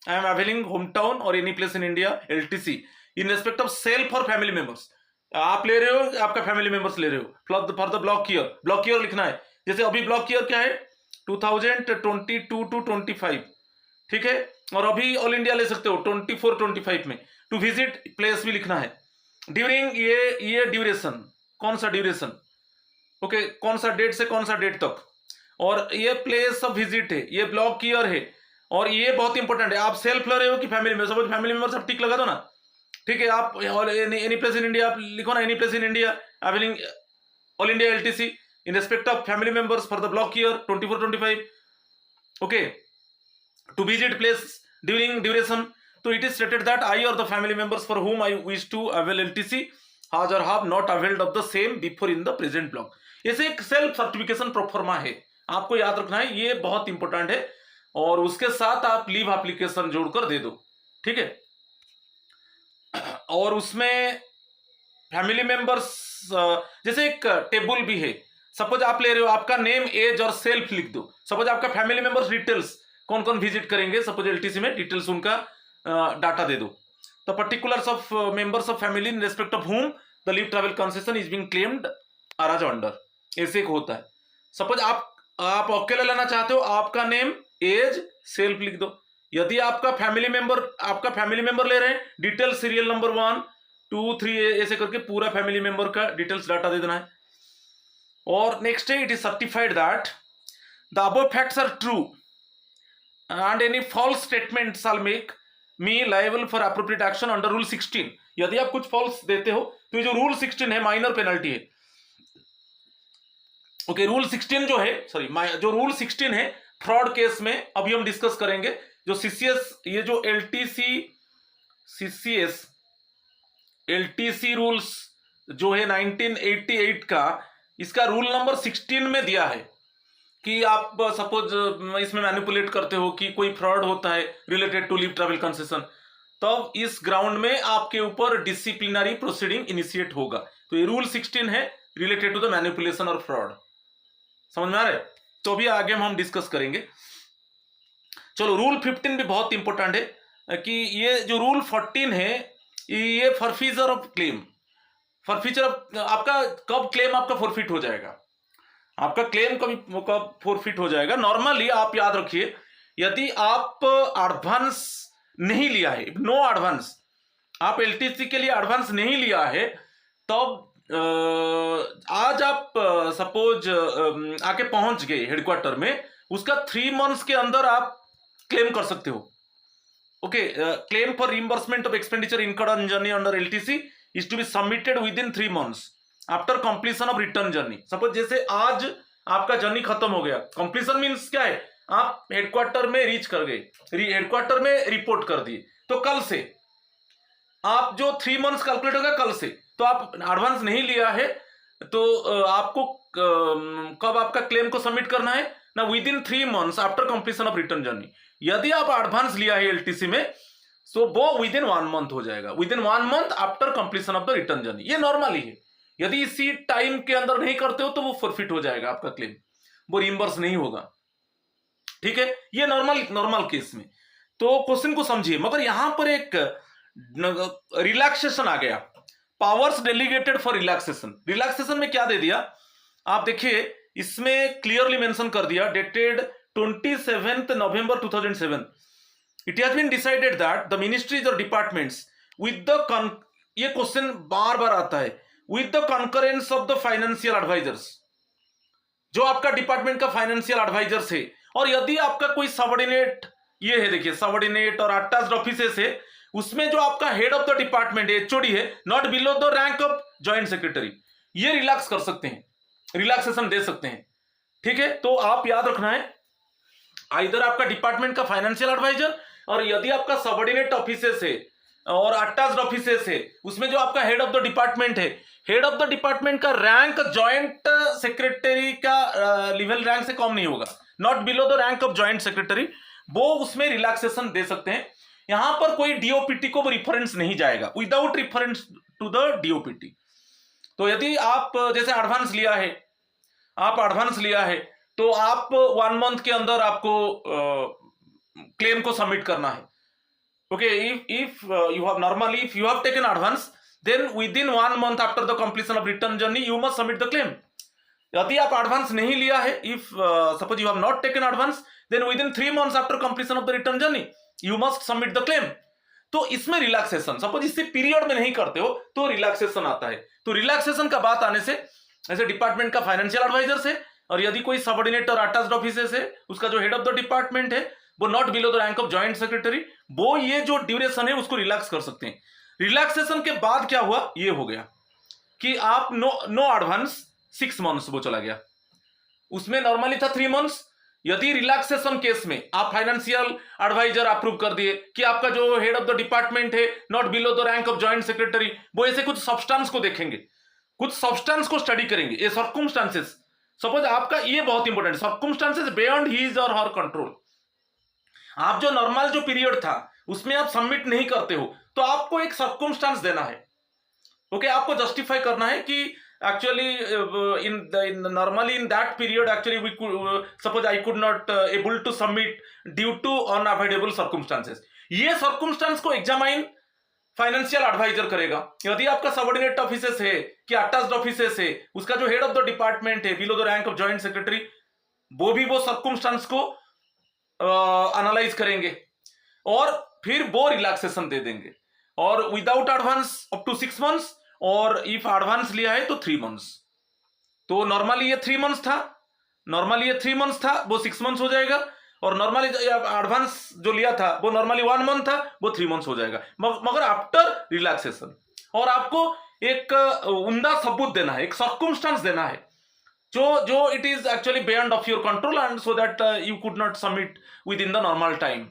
I am availing home town और any place in India LTC in respect of self और family members. आप ले रहे हो, आपका family members ले रहे हो, फॉर द ब्लॉक ईयर लिखना है। जैसे अभी ब्लॉक ईयर क्या है 2022 to 25, ठीक है, और अभी ऑल इंडिया ले सकते हो 24-25 में। टू विजिट प्लेस भी लिखना है, ड्यूरिंग ये ड्यूरेशन, कौन सा ड्यूरेशन, ओके, कौन सा डेट से कौन सा डेट तक, और ये प्लेस ऑफ विजिट है, ये ब्लॉक ईयर है, और ये बहुत इंपॉर्टेंट है, आप सेल्फ ले रहे हो कि फैमिली में, सपोज फैमिली मेंबर सब टिक लगा दो ना। ठीक है, आप एनी प्लेस इन इंडिया आप लिखो ना, any place in India availing all India LTC in respect of family members for the block year 24-25, okay, to visit place duration, so it is stated that I or the family members for whom I wish to avail LTC has or have not availed of the same before in the present block। ऐसे एक self certification proforma है, आपको याद रखना है, ये बहुत important है, और उसके साथ आप लीव एप्लीकेशन जोड़कर दे दो। ठीक है, और उसमें फैमिली मेंबर्स जैसे एक टेबल भी है, सपोज आप ले रहे हो, आपका नेम, एज और सेल्फ लिख दो। सपोज आपका फैमिली मेंबर्स डिटेल्स, कौन कौन विजिट करेंगे सपोज LTC में, डिटेल्स उनका डाटा दे दो। The particulars of members of family in respect of whom the leave travel concession is being claimed are as under, ऐसे एक होता है। सपोज आप अकेले लेना चाहते हो, आपका नेम, एज, सेल्फ लिख दो। यदि आपका फैमिली मेंबर ले रहे हैं, डिटेल सीरियल नंबर 1, 2, 3 ऐसे करके पूरा फैमिली मेंबर का डिटेल्स डाटा दे देना है। और नेक्स्ट है, it is certified that the above facts are true and any false statement shall make me liable for appropriate action under rule 16। यदि आप कुछ फॉल्स देते हो तो ये जो रूल 16 है माइनर पेनल्टी है। ओके, रूल 16 जो है, सॉरी, जो रूल 16 है फ्रॉड केस में, अभी हम डिस्कस करेंगे। जो CCS, ये जो LTC रूल्स जो है 1988 का, इसका रूल नंबर 16 में दिया है कि आप सपोज इसमें मैनिपुलेट करते हो कि कोई फ्रॉड होता है related to leave travel concession, तब इस ग्राउंड में आपके ऊपर डिसिप्लिनरी प्रोसीडिंग इनिशिएट होगा। तो ये रूल 16 है रिलेटेड टू द मैनिपुलेशन और फ्रॉड। समझ में आ रहा है? तो अभी आगे हम डिस्कस करेंगे। चलो, रूल 15 भी बहुत इंपॉर्टेंट है कि ये जो रूल 14 है, ये forfeiture of claim, forfeiture of आपका कब क्लेम आपका फॉरफिट हो जाएगा, आपका क्लेम कब फॉरफिट हो जाएगा। नॉर्मली आप याद रखिए यदि आप एडवांस नहीं लिया है, नो एडवांस, आप एलटीसी के लिए एडवांस नहीं लिया है, तब आज आप सपोज आके पहुंच गए हेडक्वार्टर में, उसका 3 मंथ्स के अंदर आप क्लेम कर सकते हो. Okay, claim for reimbursement of expenditure incurred on journey under LTC is to be submitted within 3 months after completion of return journey. Suppose जैसे आज आपका जर्नी खत्म हो गया, कंप्लीशन मीन्स क्या है, आप हेडक्वार्टर में रीच कर गए, हेडक्वार्टर में रिपोर्ट कर दिए, तो कल से आप जो 3 मंथ्स कैलकुलेट होगा कल से, तो आप एडवांस नहीं लिया है तो आपको कब आपका क्लेम को सबमिट करना है ना, with in 3 months after completion of return journey. यदि आप एडवांस लिया है एलटीसी में, तो वो विद इन 1 मंथ हो जाएगा, within 1 month after completion of the return journey. ये नॉर्मली है. यदि इसी टाइम के अंदर नहीं करते हो तो वो फॉरफिट हो जाएगा आपका क्लेम, वो रिइंबर्स नहीं होगा. ठीक है, ये नॉर्मल केस में. तो क्वेश्चन को समझिए, मगर यहां पर एक रिलैक्सेशन आ गया, powers delegated for relaxation. Relaxation में क्या दे दिया आप देखिए, इसमें क्लियरली मेंशन कर दिया, dated 27th November 2007, it has been decided that the ministries और डिपार्टमेंट्स विद द, ये क्वेश्चन बार बार आता है, with the concurrence of the financial advisers, जो आपका डिपार्टमेंट का फाइनेंशियल एडवाइजर्स है, और यदि आपका कोई सबऑर्डिनेट, ये है देखिए सबऑर्डिनेट और अटैच्ड ऑफिसेस है, उसमें जो आपका हेड ऑफ द डिपार्टमेंट है, एचओडी है, not below the rank of joint secretary, ये रिलैक्स कर सकते हैं, रिलैक्सेशन दे सकते हैं. ठीक है, तो आप याद रखना है, इधर आपका डिपार्टमेंट का फाइनेंशियल एडवाइजर, और यदि आपका सबऑर्डिनेट ऑफिसेस है और अटैच्ड ऑफिसेस है, उसमें जो आपका हेड ऑफ द डिपार्टमेंट है, हेड ऑफ द डिपार्टमेंट का रैंक जॉइंट सेक्रेटरी का लेवल रैंक से कम नहीं होगा, not below the rank of joint secretary, वो उसमें रिलैक्सेशन दे सकते हैं. यहां पर कोई डीओपीटी को रिफरेंस नहीं जाएगा, without reference to the DoPT. तो यदि आप जैसे एडवांस लिया है, आप एडवांस लिया है, तो आप 1 मंथ के अंदर आपको क्लेम को सबमिट करना है. Okay, if you have normally, if you have taken advance, then within 1 month after the completion of return journey you must submit the claim. यदि आप एडवांस नहीं लिया है, if suppose you have not taken advance, then within 3 months after completion of the return journey you must submit the claim. तो इसमें relaxation, suppose इसी period में नहीं करते हो तो रिलैक्सेशन आता है. तो रिलैक्सेशन का बात आने से, ऐसे डिपार्टमेंट का फाइनेंशियल एडवाइजर से, और यदि कोई सबऑर्डिनेट और अटैच्ड ऑफिसर्स है, उसका जो हेड ऑफ द डिपार्टमेंट है वो not below the rank of joint secretary, वो ये जो ड्यूरेशन है उसको रिलैक्स कर सकते हैं. रिलैक्सेशन के बाद क्या हुआ, ये हो गया कि आप नो एडवांस 6 मंथ्स वो चला गया, उसमें नॉर्मली था 3 मंथ्स. यदि रिलैक्सेशन केस में आप फाइनेंशियल एडवाइजर अप्रूव कर दिए कि आपका जो हेड ऑफ द डिपार्टमेंट है not below the rank of joint secretary, वो ऐसे कुछ सब्सटेंस को देखेंगे, कुछ सब्सटेंस को स्टडी करेंगे, ये सर्कमस्टांसेस, सपोज आपका ये बहुत इंपॉर्टेंट, सर्कमस्टांसेस बियॉन्ड हिज और हर कंट्रोल. आप जो नॉर्मल जो पीरियड था उसमें आप सबमिट नहीं करते हो, तो आपको एक सर्कमस्टांस देना है. ओके, आपको जस्टिफाई करना है कि actually in normally in that period actually we could, suppose I could not able to submit due to unavoidable circumstances. ये सर्कमस्टांस को एग्जामाइन फाइनेंशियल एडवाइजर करेगा. यदि आपका सबऑर्डिनेट ऑफिसेस है कि अटैच्ड ऑफिसेस है, उसका जो हेड ऑफ द डिपार्टमेंट है below the rank of joint secretary, वो भी वो सर्कमस्टांस को एनालाइज करेंगे और फिर वो रिलैक्सेशन दे देंगे, और without advance up to 6 months, और इफ एडवांस लिया है तो 3 मंथ्स. तो नॉर्मली ये 3 मंथ्स था, नॉर्मली ये 3 मंथ्स था, वो 6 मंथ्स हो जाएगा, और नॉर्मली एडवांस जो लिया था वो नॉर्मली 1 मंथ था, वो 3 मंथ्स हो जाएगा, मगर आफ्टर रिलैक्सेशन. और आपको एक उम्दा सबूत देना है, एक सर्कमस्टांस देना है जो it is actually beyond of your control, and so that you could not submit with in the normal time,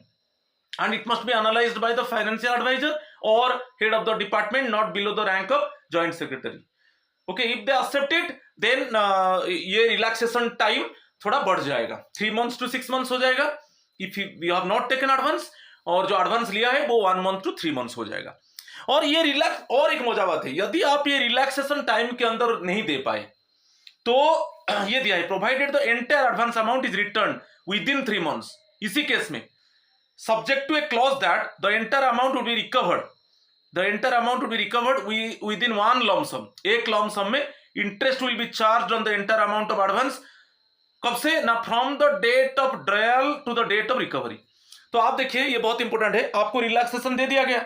and it must be analyzed by the financial advisor or head of the department not below the rank of joint secretary. Okay, if they accept it, then ये relaxation time थोड़ा बढ़ जाएगा, 3 months to 6 months हो जाएगा if you have not taken advance, और जो advance लिया है वो 1 month to 3 months हो जाएगा. और ये रिलैक्स, और एक मजा बात है, यदि आप ये रिलैक्सेशन टाइम के अंदर नहीं दे पाए तो ये दिया है, provided the entire advance amount is return with in 3 months. इसी केस में subject to a clause that the entire amount would be recovered, the entire amount would be recovered within one lump sum. एक lump sum में interest will be charged on the entire amount of advance कब से ना, from the date of drawal to the date of recovery. तो आप देखिए ये बहुत इंपॉर्टेंट है, आपको रिलैक्सेशन दे दिया गया,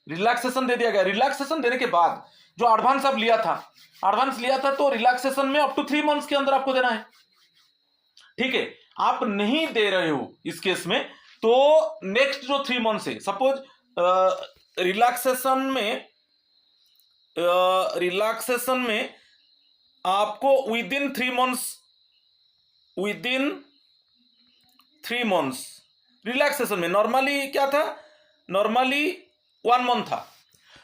रिलैक्सेशन दे दिया गया, रिलैक्सेशन देने के बाद जो एडवांस आप लिया था, एडवांस लिया था तो रिलैक्सेशन में अप टू 3 मंथ्स के अंदर आपको देना है। ठीक है, आप नहीं दे रहे हो इस केस में, तो नेक्स्ट जो 3 मंथ्स है, सपोज रिलैक्सेशन में आपको विदिन 3 मंथ्स रिलैक्सेशन में, नॉर्मली क्या था, नॉर्मली 1 मंथ था,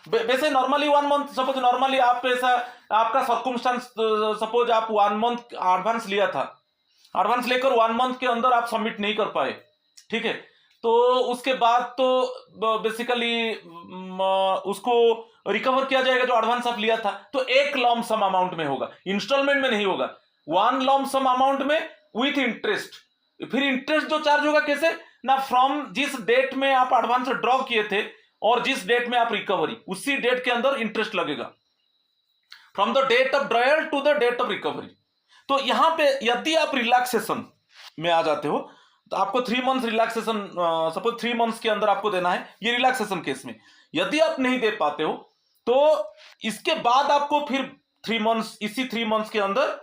वैसे नॉर्मली 1 मंथ, सपोज नॉर्मली आप ऐसा आपका सर्कमस्टांस, सपोज आप 1 मंथ एडवांस लिया था, एडवांस लेकर 1 मंथ के अंदर आप सबमिट नहीं कर पाए, ठीक है, तो उसके बाद तो बेसिकली उसको रिकवर किया जाएगा जो एडवांस आप लिया था, तो एक लॉम सम अमाउंट में होगा, इंस्टॉलमेंट में नहीं होगा, 1 लॉम सम अमाउंट में विथ इंटरेस्ट। फिर इंटरेस्ट जो चार्ज होगा कैसे ना, फ्रॉम जिस डेट में आप एडवांस ड्रॉ किए थे और जिस डेट में आप रिकवरी, उसी डेट के अंदर इंटरेस्ट लगेगा, from the date of drawal to the date of recovery. तो यहां पे यदि आप रिलैक्सेशन में आ जाते हो तो आपको 3 मंथ रिलैक्सेशन, सपोज 3 मंथ्स के अंदर आपको देना है, ये रिलैक्सेशन केस में। यदि आप नहीं दे पाते हो तो इसके बाद आपको फिर 3 मंथ्स, इसी 3 मंथ्स के अंदर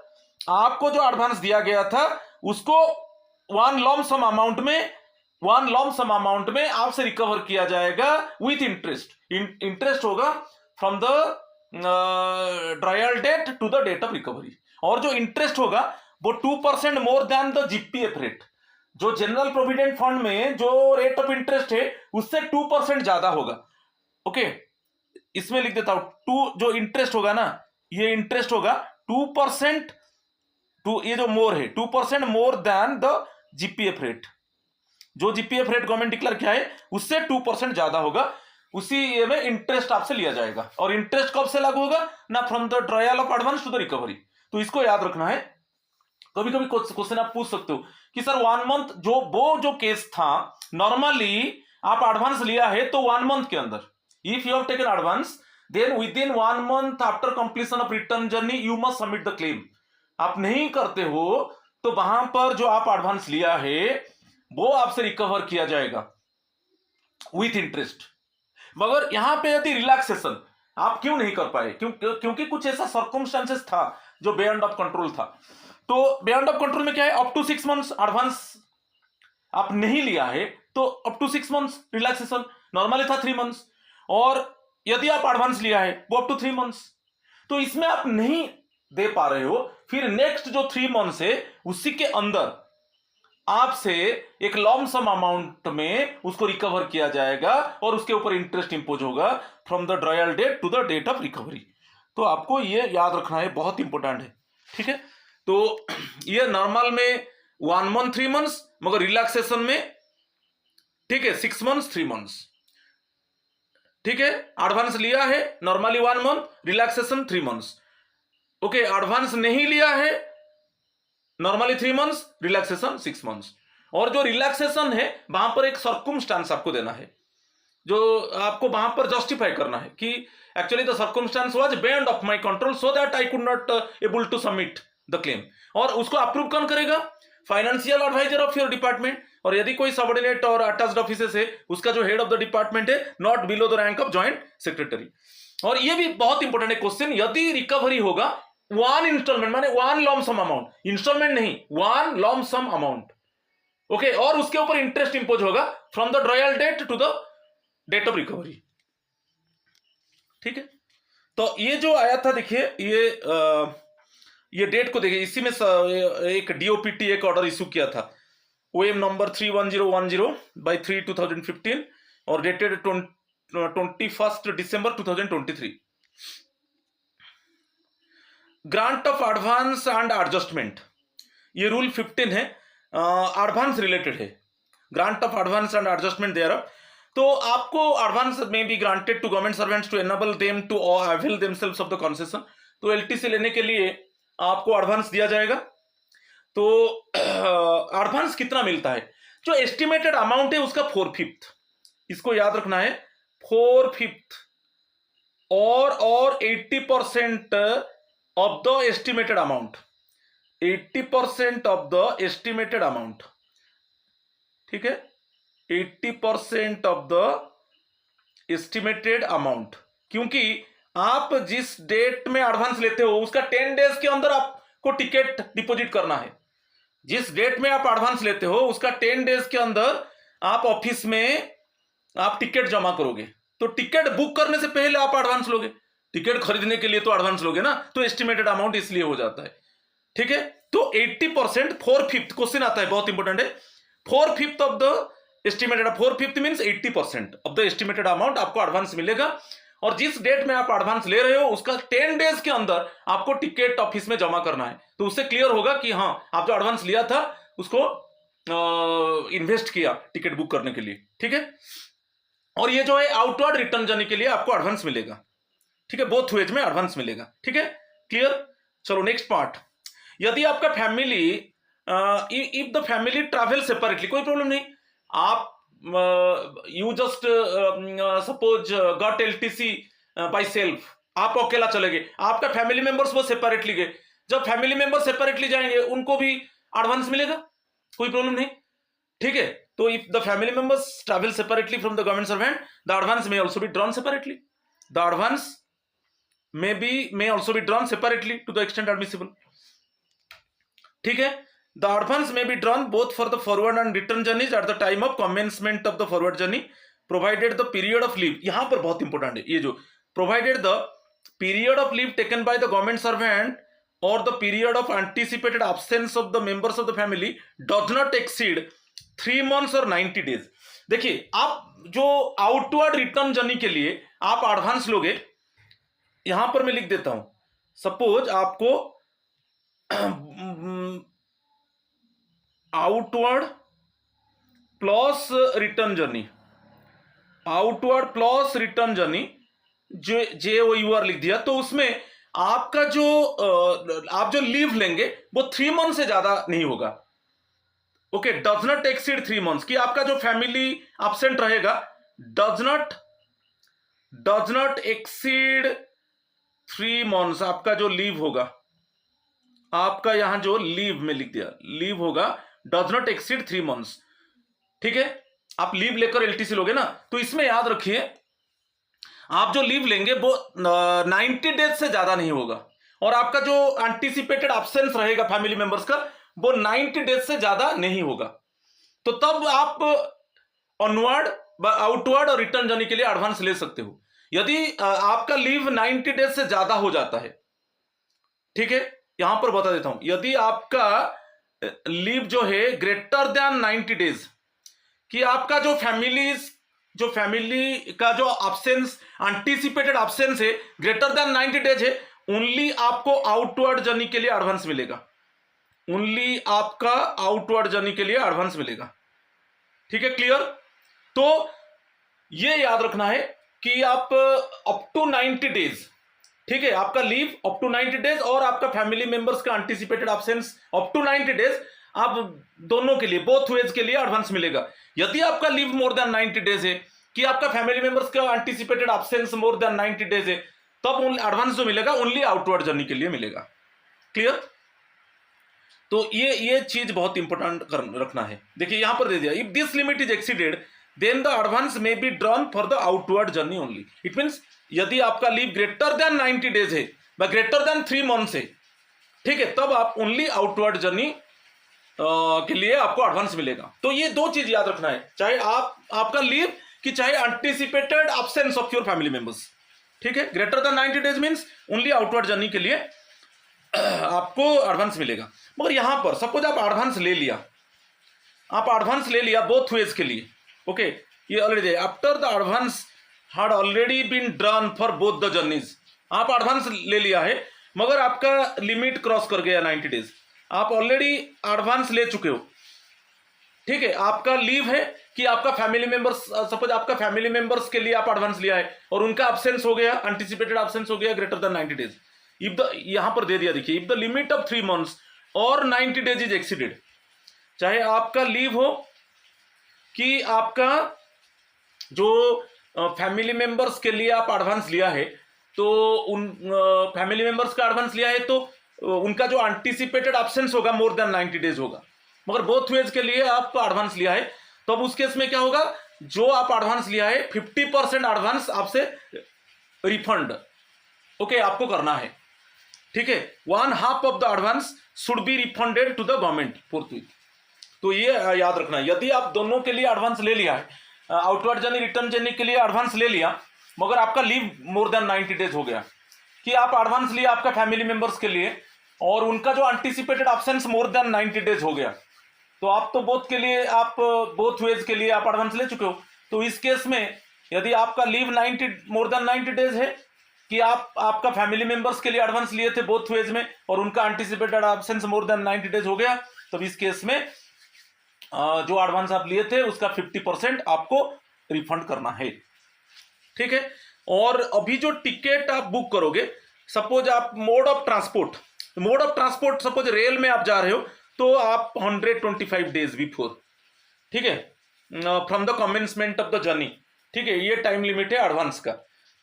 आपको जो एडवांस दिया गया था उसको 1 लॉम सम अमाउंट में आपसे रिकवर किया जाएगा विथ इंटरेस्ट। इंटरेस्ट होगा from the trial date to the date of recovery, और जो इंटरेस्ट होगा वो 2% more than the GPF rate. जो जनरल प्रोविडेंट फंड में जो रेट ऑफ इंटरेस्ट है उससे 2% ज्यादा होगा। ओके, इसमें लिख देता हूं, जो इंटरेस्ट होगा ना, ये इंटरेस्ट होगा 2%, ये जो मोर है 2% more than the GPF rate. जो जीपीएफ रेट गवर्नमेंट डिक्लेयर किया है उससे 2% ज्यादा होगा, उसी ये में इंटरेस्ट आपसे लिया जाएगा। और इंटरेस्ट कब से लागू होगा ना, from the trial of advance to the recovery. तो इसको याद रखना है। कभी कभी क्वेश्चन आप पूछ सकते हो कि सर 1 मंथ जो केस था, नॉर्मली आप एडवांस लिया है तो 1 मंथ के अंदर, if you have taken advance then within 1 month after completion of return journey you must submit the claim. आप नहीं करते हो तो वहां पर जो आप एडवांस लिया है वो आपसे रिकवर किया जाएगा विथ इंटरेस्ट। मगर यहां पे यदि रिलैक्सेशन आप क्यों नहीं कर पाए, क्योंकि कुछ ऐसा सर्कमस्टेंसेस था जो बियॉन्ड ऑफ कंट्रोल था। तो बियॉन्ड ऑफ कंट्रोल में क्या है, अप टू 6 मंथ्स एडवांस आप नहीं लिया है तो up to 6 months relaxation, normally था 3 मंथ्स, और यदि आप एडवांस लिया है वो अप टू 3 मंथ्स। तो इसमें आप नहीं दे पा रहे हो, फिर नेक्स्ट जो 3 मंथ्स है उसी के अंदर आपसे एक लॉम सम अमाउंट में उसको रिकवर किया जाएगा और उसके ऊपर इंटरेस्ट इंपोज होगा from the trial date to the date of recovery. तो आपको ये याद रखना है, बहुत इंपॉर्टेंट है, ठीक है। तो ये नॉर्मल में 1 मंथ 3 मंथ्स, मगर रिलैक्सेशन में ठीक है 6 मंथ्स 3 मंथ्स, ठीक है। एडवांस लिया है normally 1 month, relaxation 3 months. Okay, advance नहीं लिया है नॉर्मली 3 मंथ्स, रिलैक्सेशन 6 मंथ्स। और जो रिलैक्सेशन है वहां पर एक सर्कमस्टांस आपको देना है, जो आपको वहां पर जस्टिफाई करना है कि actually the circumstance was beyond of my control so that I could not able to submit the claim. और उसको अप्रूव कौन करेगा, financial adviser of your department. और यदि कोई सबऑर्डिनेट और अटैच्ड ऑफिसर्स है उसका जो हेड ऑफ द डिपार्टमेंट है not below the rank of joint secretary. और ये भी बहुत इंपॉर्टेंट है क्वेश्चन, यदि रिकवरी होगा 1 इंस्टॉलमेंट माने 1 लॉम सम अमाउंट, इंस्टॉलमेंट नहीं 1 लॉम सम अमाउंट, ओके, और उसके ऊपर इंटरेस्ट इंपोज होगा from the trial date to the date of recovery, ठीक है। तो ये जो आया था देखिए, ये डेट को देखिए, इसी में एक डीओपीटी एक ऑर्डर इशू किया था, ओएम नंबर 31010 बाय 3/2015 और डेटेड 21 दिसंबर 2023। Grant of advance and adjustment, ये रूल 15 है, एडवांस रिलेटेड है, grant of advance and adjustment there. तो आपको advance may be granted to government servants to enable them to avail themselves of the concession. तो LTC लेने के लिए आपको एडवांस दिया जाएगा। तो एडवांस कितना मिलता है, जो एस्टिमेटेड अमाउंट है उसका 4/5, इसको याद रखना है, 4/5 और 80% of the estimated amount, 80% of the estimated amount, ठीक है, 80% ऑफ द एस्टिमेटेड अमाउंट, क्योंकि आप जिस डेट में एडवांस लेते हो उसका 10 डेज के अंदर आपको टिकट डिपॉजिट करना है। जिस डेट में आप एडवांस लेते हो उसका 10 डेज के अंदर आप ऑफिस में आप टिकट जमा करोगे। तो टिकट बुक करने से पहले आप एडवांस लोगे, टिकट खरीदने के लिए तो एडवांस लोगे ना, तो एस्टिमेटेड अमाउंट इसलिए हो जाता है, ठीक है। तो 80%, 4/5 क्वेश्चन आता है, बहुत इंपॉर्टेंट है। 4/5 of the estimated, 4/5 means 80% of the estimated amount आपको एडवांस मिलेगा। और जिस डेट में आप एडवांस ले रहे हो उसका 10 डेज के अंदर आपको टिकट ऑफिस में जमा करना है। तो उससे क्लियर होगा कि हाँ, आप जो एडवांस लिया था उसको इन्वेस्ट किया टिकट बुक करने के लिए, ठीक है। और ये जो है आउटवर्ड रिटर्न जाने के लिए आपको एडवांस मिलेगा, ठीक है, बोथ वेज में एडवांस मिलेगा, ठीक है, क्लियर। चलो नेक्स्ट पार्ट, यदि आपका family, if the family travel separately, कोई प्रॉब्लम नहीं, आप you just suppose got LTC by self, आप अकेला चले गए, आपका फैमिली मेंबर्स वो सेपरेटली गए, जब फैमिली मेंबर सेपरेटली जाएंगे उनको भी एडवांस मिलेगा, कोई प्रॉब्लम नहीं, ठीक है। तो if the family members travel separately from the government servant, the advance may also be drawn separately, the advance may also be drawn separately to the extent admissible, ठीक है। The advance may be drawn both for the forward and return journeys at the time of commencement of the forward journey, provided the period of leave, यहां पर बहुत important है ये जो provided the period of leave taken by the government servant or the period of anticipated absence of the members of the family does not exceed 3 months or 90 days। देखिए, आप जो outward return journey के लिए आप advance लोगे, यहां पर मैं लिख देता हूं, सपोज आपको outward plus return journey, outward plus return journey JOUR लिख दिया, तो उसमें आपका जो आप जो लीव लेंगे वो 3 मंथ से ज्यादा नहीं होगा, okay, does not exceed 3 months, कि आपका जो फैमिली एब्सेंट रहेगा डज नॉट एक्सीड 3 मंथ्स, आपका जो लीव होगा, आपका यहां जो लीव में लिख दिया, लीव होगा डज नॉट एक्सीड 3 मंथ्स, ठीक है। आप लीव लेकर एलटीसी लोगे ना, तो इसमें याद रखिए आप जो लीव लेंगे वो 90 डेज से ज्यादा नहीं होगा, और आपका जो एंटीसिपेटेड एब्सेंस रहेगा फैमिली मेंबर्स का वो 90 डेज से ज्यादा नहीं होगा। तो तब आप ऑनवर्ड, आउटवर्ड और रिटर्न जाने के लिए एडवांस ले सकते हो। यदि आपका लीव 90 डेज से ज्यादा हो जाता है, ठीक है, यहां पर बता देता हूं, यदि आपका लीव जो है ग्रेटर देन 90 डेज, कि आपका जो फैमिली का जो एब्सेंस, एंटीसिपेटेड एब्सेंस है ग्रेटर देन 90 डेज है, ओनली आपको आउटवर्ड जर्नी के लिए एडवांस मिलेगा, ओनली आपका आउटवर्ड जर्नी के लिए एडवांस मिलेगा, ठीक है, क्लियर। तो ये याद रखना है कि आप अप टू 90 डेज, ठीक है, आपका लीव अप टू 90 डेज और आपका फैमिली मेंबर्स का anticipated absence up to 90 days, आप दोनों के लिए, बोथ वेज के लिए एडवांस मिलेगा। यदि आपका लीव मोर देन 90 डेज है, कि आपका फैमिली मेंबर्स का anticipated absence more than 90 days है, तब एडवांस जो मिलेगा ओनली आउटवर्ड जर्नी के लिए मिलेगा, क्लियर। तो ये चीज बहुत इंपॉर्टेंट रखना है। देखिए यहां पर दे दिया, if this limit is exceeded then the advance may be drawn for the outward journey only. It means यदि आपका लीव ग्रेटर देन 90 डेज है व ग्रेटर देन 3 मंथ्स है, ठीक है, तब आप ओनली आउटवर्ड जर्नी के लिए आपको एडवांस मिलेगा। तो ये दो चीज याद रखना है, चाहे आपका लीव कि चाहे anticipated absence of your family members, ठीक है, greater than 90 days means only outward journey के लिए आपको एडवांस मिलेगा। मगर यहां पर सपोज आप एडवांस ले लिया, बोथ वेज के लिए, ओके, ये already after the advance had already been drawn for both the journeys, आप एडवांस ले लिया है मगर आपका लिमिट क्रॉस कर गया 90 डेज, आप ऑलरेडी एडवांस ले चुके हो, ठीक है, आपका लीव है कि आपका फैमिली मेंबर्स, सपोज आपका फैमिली मेंबर्स के लिए आप एडवांस लिया है और उनका एब्सेंस हो गया, एंटीसिपेटेड एब्सेंस हो गया greater than 90 days, if the, यहां पर दे दिया, देखिए, if the limit of 3 months और 90 डेज इज एक्सीडेड, चाहे आपका लीव हो कि आपका जो फैमिली मेंबर्स के लिए आप एडवांस लिया है, तो उन फैमिली मेंबर्स का एडवांस लिया है तो उनका जो एंटीसिपेटेड एब्सेंस होगा मोर देन 90 डेज होगा। मगर बोथ वेज के लिए आप एडवांस लिया है तो अब उस केस में क्या होगा, जो आप एडवांस लिया है 50% एडवांस आपसे रिफंड ओके आपको करना है, ठीक है। 1/2 of the advance should be refunded to the government forthwith. तो ये याद रखना, यदि आप दोनों के लिए एडवांस ले लिया है, आउटवर्ड जर्नी रिटर्न जर्नी के लिए एडवांस ले लिया, मगर आपका लीव मोर देन 90 डेज हो गया, कि आप एडवांस लिया आपका फैमिली मेंबर्स के लिए और उनका जो anticipated absence more than 90 days हो गया, तो आप तो बोथ के लिए आप बोथ वेज के लिए आप एडवांस ले चुके हो। तो इस केस में यदि आपका लीव 90 मोर देन 90 डेज है, कि आप आपका फैमिली मेंबर्स के लिए एडवांस लिए थे बोथ वेज में और उनका anticipated absence more than 90 days हो गया, तो इस केस में जो एडवांस आप लिए थे उसका 50% आपको रिफंड करना है, ठीक है। और अभी जो टिकट आप बुक करोगे, सपोज आप mode of transport suppose rail में आप जा रहे हो, तो आप 125 डेज बिफोर, ठीक है, from the commencement of the journey, ठीक है। ये टाइम लिमिट है एडवांस का,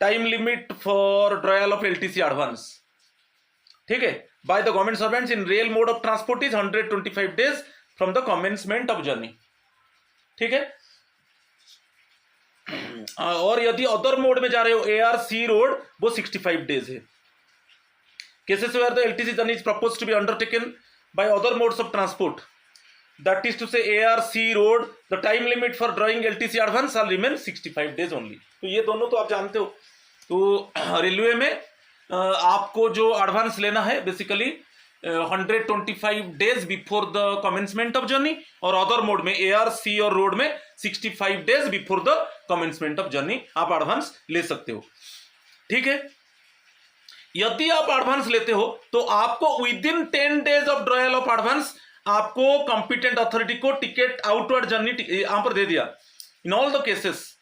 time limit for drawal of LTC advance, ठीक है, by the government servants in rail mode of transport is 125 days from the commencement of journey, ठीक है। और यदि अदर मोड में जा रहे हो ARC रोड, वो 65 डेज है। Cases where the LTC journey is proposed to be undertaken by other modes of transport, that is to say ARC road, the time limit for drawing LTC advance shall remain 65 days only. तो ये दोनों तो आप जानते हो। तो railway में आपको जो एडवांस लेना है basically 125 days before the commencement of journey, और अदर मोड में ARC और रोड में 65 days before the commencement of journey आप एडवांस ले सकते हो, ठीक है। यदि आप एडवांस लेते हो तो आपको within 10 days of drawal of advance आपको कॉम्पिटेंट अथॉरिटी को टिकट आउटवर्ड जर्नी यहां पर दे दिया। In all the cases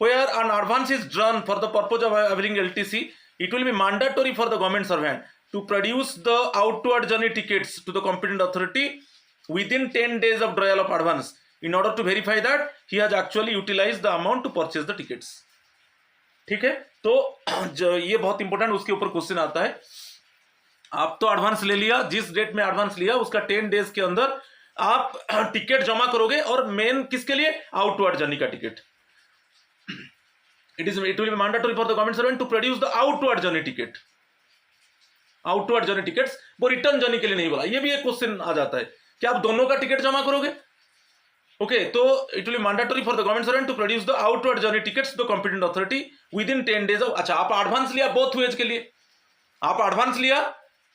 where an advance is drawn for the purpose of availing LTC, it will be mandatory for the government servant to produce the outward journey tickets to the competent authority within 10 days of drawal of advance in order to verify that he has actually utilized the amount to purchase the tickets, ठीक है। तो ये बहुत important, उसके ऊपर question आता है। आप तो एडवांस ले लिया, जिस डेट में एडवांस लिया उसका 10 डेज के अंदर आप टिकट जमा करोगे, और मेन किसके लिए, आउटवर्ड जर्नी का ticket. it will be mandatory for the government servant to produce the outward journey ticket, outward journey tickets, वो रिटर्न जर्नी के लिए नहीं बोला। ये भी एक क्वेश्चन आ जाता है कि आप दोनों का टिकट जमा करोगे, ओके। तो it will be mandatory for the government servant to produce the outward journey tickets the competent authority within 10 days of. अच्छा, आप एडवांस लिया बोथ वेज के लिए, आप एडवांस लिया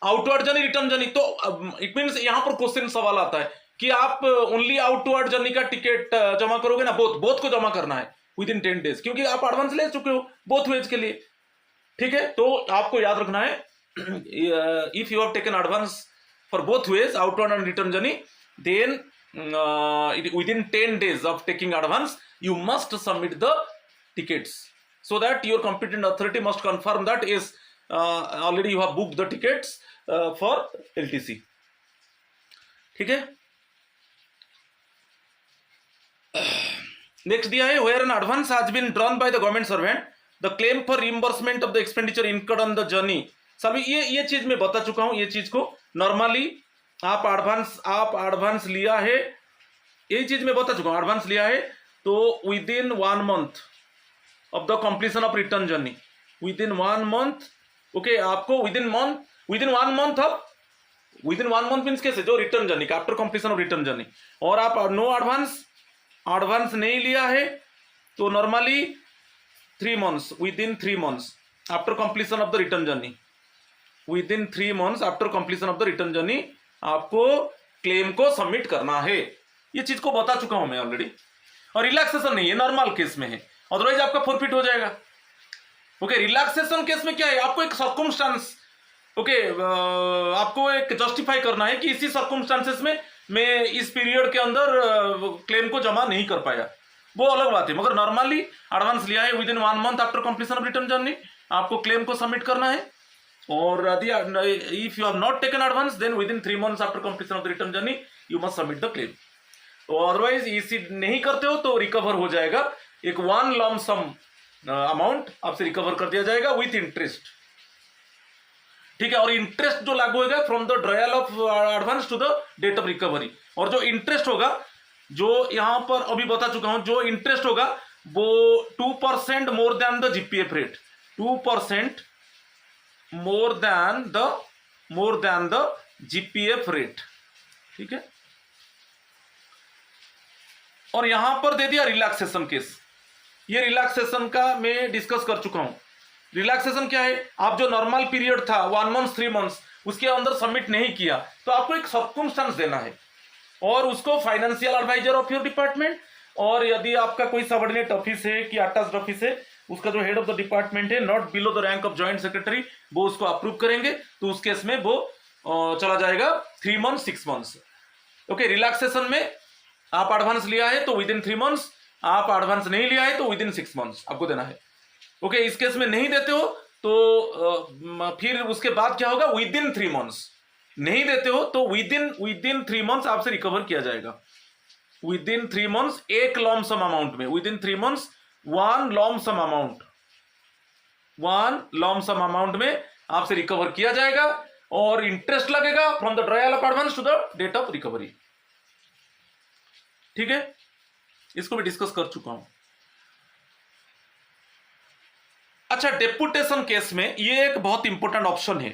आउटवर्ड जर्नी रिटर्न जर्नी, तो इट मीन्स यहां पर क्वेश्चन सवाल आता है कि आप ओनली आउटवर्ड जर्नी का टिकट जमा करोगे ना, बोथ को जमा करना है विद इन 10 डेज, क्योंकि आप एडवांस ले चुके हो बोथ वेज के लिए, ठीक है। तो आपको याद रखना है, if you have taken advance for both ways outward and return journey, then within 10 days of taking advance you must submit the tickets, so that your competent authority must confirm that is already you have booked the tickets for LTC, ठीक है। Next दिया है, where an advance has been drawn by the government servant, the claim for reimbursement of the expenditure incurred on the journey। सभी ये चीज मैं बता चुका हूं, ये चीज को नॉर्मली आप एडवांस लिया है, ये चीज मैं बता चुका हूं, एडवांस लिया है तो within 1 month of the completion of return journey, with in 1 month, okay, आपको विद इन 1 मंथ मीन्स कैसे, जो रिटर्न जर्नी का after completion of return journey, और आप नो एडवांस नहीं लिया है तो normally 3 months, with in 3 months after completion of the return journey, with in 3 months after completion of the return journey आपको क्लेम को सबमिट करना है। ये चीज को बता चुका हूं मैं ऑलरेडी, और रिलैक्सेशन नहीं है, नॉर्मल केस में है, अदरवाइज आपका फॉरफिट हो जाएगा, ओके। रिलैक्सेशन केस में क्या है, आपको एक सर्कमस्टांस, ओके, आपको एक जस्टिफाई करना है कि इसी सर्कमस्टांसेस में मैं इस पीरियड के अंदर क्लेम को जमा नहीं कर पाया, वो अलग बात है। मगर नॉर्मली एडवांस लिया है with in 1 month after completion of return journey, आपको क्लेम को सबमिट करना है। और if you have not taken advance, then within 3 months after completion of the return journey you must submit the claim। तो otherwise इसी नहीं करते हो तो रिकवर हो जाएगा, एक 1 lump sum अमाउंट आपसे रिकवर कर दिया जाएगा विथ इंटरेस्ट, ठीक है, और इंटरेस्ट जो लागू होगा from the drawal of advance to the date of recovery, और जो इंटरेस्ट होगा, जो यहां पर अभी बता चुका हूं, जो इंटरेस्ट होगा वो 2% more than the GPF rate, 2% more than the GPF rate, ठीक है। और यहां पर दे दिया रिलैक्सेशन केस, ये रिलैक्सेशन का मैं डिस्कस कर चुका हूं। रिलैक्सेशन क्या है, आप जो नॉर्मल पीरियड था 1 मंथ 3 मंथ्स उसके अंदर सबमिट नहीं किया तो आपको एक सर्कमस्टेंस देना है, और उसको financial adviser of your department, और यदि आपका कोई सबऑर्डिनेट ऑफिस है कि अटैच्ड ऑफिस है, उसका जो हेड ऑफ द डिपार्टमेंट है not below the rank of joint secretary, वो उसको अप्रूव करेंगे, तो उस केस में वो चला जाएगा 3 मंथ 6 मंथ्स। ओके, रिलैक्सेशन में आप एडवांस लिया है तो विद इन 3 मंथ्स, आप एडवांस नहीं लिया है तो विद इन 6 मंथ्स आपको देना है। ओके, इस केस में नहीं देते हो तो फिर उसके बाद क्या होगा, विद इन 3 मंथ्स, नहीं देते हो तो विद इन 3 मंथ्स आपसे रिकवर किया जाएगा, विद इन 3 मंथ्स एक लॉम सम अमाउंट में, within 3 months one lump sum amount में आपसे रिकवर किया जाएगा, और इंटरेस्ट लगेगा from the drawal of advance to the date of recovery, ठीक है। इसको भी डिस्कस कर चुका हूं। अच्छा, डेपुटेशन केस में ये एक बहुत इंपॉर्टेंट ऑप्शन है,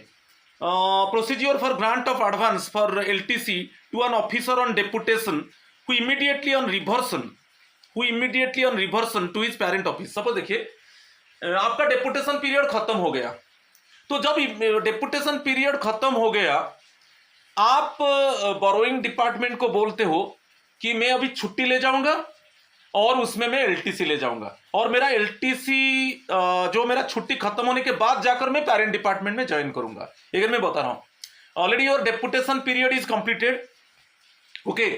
procedure for grant of advance for LTC to an officer on deputation who immediately on reversion to his parent office. Suppose देखिए, आपका डेपुटेशन पीरियड खत्म हो गया, तो जब डेपुटेशन पीरियड खत्म हो गया, आप बोरोइंग डिपार्टमेंट को बोलते हो कि मैं अभी छुट्टी ले जाऊंगा और उसमें मैं एलटीसी ले जाऊंगा, और मेरा एलटीसी जो मेरा छुट्टी खत्म होने के बाद जाकर मैं पेरेंट डिपार्टमेंट में ज्वाइन करूंगा। अगर मैं बता रहा हूं, already your deputation period is completed, okay,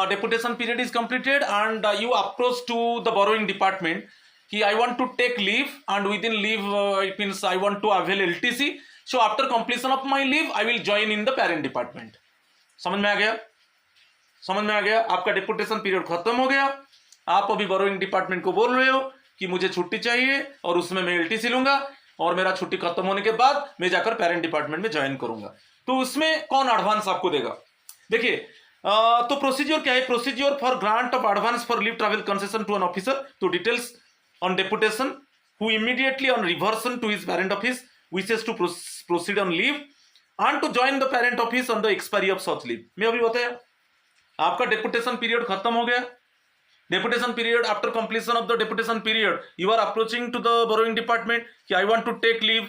deputation period is completed and you approach to the borrowing department कि I want to take leave and within leave it means I want to avail LTC, so after completion of my leave I will join in the parent department. समझ में आ गया? आपका deputation period खत्म हो गया, आप अभी borrowing department को बोल रहे हो कि मुझे छुट्टी चाहिए और उसमें मैं एलटीसी लूंगा, और मेरा छुट्टी खत्म होने के बाद मैं जाकर पेरेंट डिपार्टमेंट में ज्वाइन करूंगा, तो उसमें कौन एडवांस आपको देगा? देखिए, तो प्रोसीजर क्या है, procedure for grant of advance for leave travel concession to an officer, तो details on deputation who immediately on reversion to his parent office wishes to proceed on leave and to join the parent office on the expiry of such leave. मैं अभी बताया, आपका deputation period खत्म हो गया, deputation period, after completion of the deputation period you are approaching to the borrowing department कि I want to take leave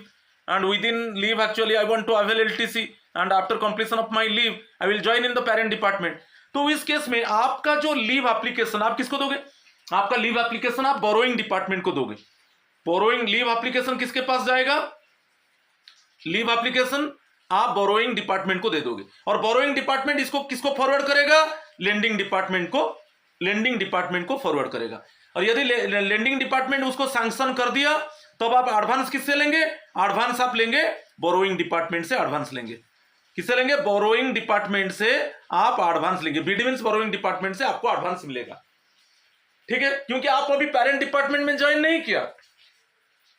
and within leave actually I want to avail LTC and after completion of my leave I will join in the parent department. तो इस case में आपका जो leave application आप किसको दोगे? आपका leave application आप बोरोइंग डिपार्टमेंट को दोगे। बोरोइंग लीव एप्लीकेशन किसके पास जाएगा? लीव एप्लीकेशन आप बोरोइंग डिपार्टमेंट को दे दोगे, और बोरोइंग डिपार्टमेंट इसको किसको फॉरवर्ड करेगा? लेंडिंग डिपार्टमेंट को फॉरवर्ड करेगा। और यदि लेंडिंग डिपार्टमेंट उसको सैंक्शन कर दिया, तब आप एडवांस किससे लेंगे? एडवांस आप लेंगे बोरोइंग डिपार्टमेंट से, एडवांस लेंगे किससे लेंगे? बोरोइंग डिपार्टमेंट से आप एडवांस लेंगे। बीडी मींस बोरोइंग डिपार्टमेंट से आपको एडवांस मिलेगा, ठीक है, क्योंकि आप अभी पेरेंट डिपार्टमेंट में ज्वाइन नहीं किया,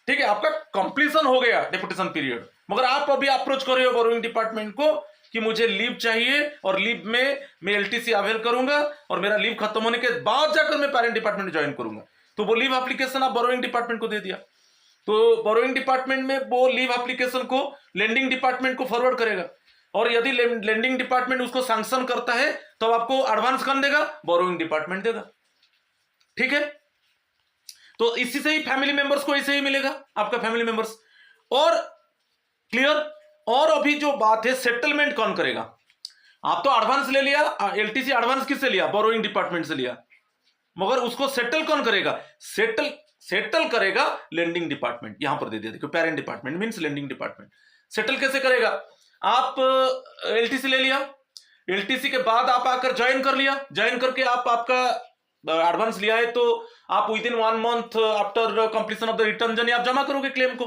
ठीक है, आपका कंप्लीशन हो गया डेपुटेशन पीरियड, मगर आप अभी अप्रोच कर रहे हो बोरोइंग डिपार्टमेंट को कि मुझे लीव चाहिए और लीव में मैं एलटीसी अवेल करूंगा और मेरा लीव खत्म होने के बाद जाकर मैं पेरेंट डिपार्टमेंट ज्वाइन करूंगा, तो वो लीव एप्लीकेशन आप बोरोइंग डिपार्टमेंट को दे दिया, तो बोरोइंग डिपार्टमेंट में वो लीव एप्लीकेशन को लेंडिंग डिपार्टमेंट को फॉरवर्ड करेगा, और यदि लेंडिंग डिपार्टमेंट उसको सैंक्शन करता है तो आपको एडवांस कौन देगा? बोरोइंग डिपार्टमेंट देगा, ठीक है। तो इसी से ही फैमिली मेंबर्स को ऐसे ही मिलेगा, आपका फैमिली मेंबर्स। और क्लियर? और अभी जो बात है, सेटलमेंट कौन करेगा? आप तो एडवांस ले लिया, एलटीसी एडवांस किससे लिया? बोरोइंग डिपार्टमेंट से लिया, मगर उसको सेटल कौन करेगा? सेटल करेगा लेंडिंग डिपार्टमेंट। यहां पर दे दिया, देखो, parent department means lending department. Settle कैसे करेगा? आप एलटीसी ले लिया, एलटीसी के बाद आप आकर ज्वाइन कर लिया, ज्वाइन करके आपका एडवांस लिया है तो आप with in 1 month after completion of the return journey आप जमा करोगे क्लेम को।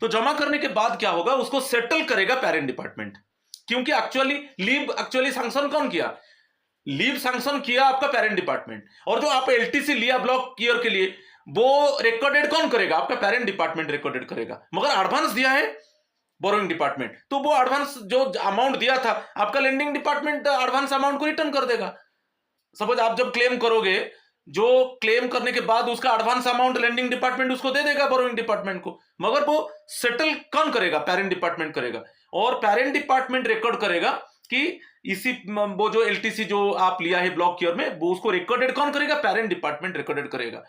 तो जमा करने के बाद क्या होगा? उसको सेटल करेगा पेरेंट डिपार्टमेंट, क्योंकि लीव सैंक्शन कौन किया? लीव सैंक्शन किया आपका पेरेंट डिपार्टमेंट, और जो आप एलटीसी लिया ब्लॉक ईयर के लिए वो रिकॉर्डेड कौन करेगा? आपका पेरेंट डिपार्टमेंट रिकॉर्डेड करेगा, मगर एडवांस दिया है बोरोइंग डिपार्टमेंट, तो वो एडवांस जो अमाउंट दिया था आपका लेंडिंग डिपार्टमेंट एडवांस अमाउंट को रिटर्न कर देगा। सपोज आप जब क्लेम करोगे, जो क्लेम करने के बाद उसका एडवांस अमाउंट लेंडिंग डिपार्टमेंट उसको दे देगा बोरोइंग डिपार्टमेंट को, मगर वो सेटल कौन करेगा? पेरेंट डिपार्टमेंट करेगा, और पेरेंट डिपार्टमेंट रिकॉर्ड करेगा कि इसी वो जो एलटीसी जो आप लिया है ब्लॉक ईयर में, वो उसको रिकॉर्डेड कौन करेगा? पेरेंट डिपार्टमेंट रिकॉर्डेड करेगा।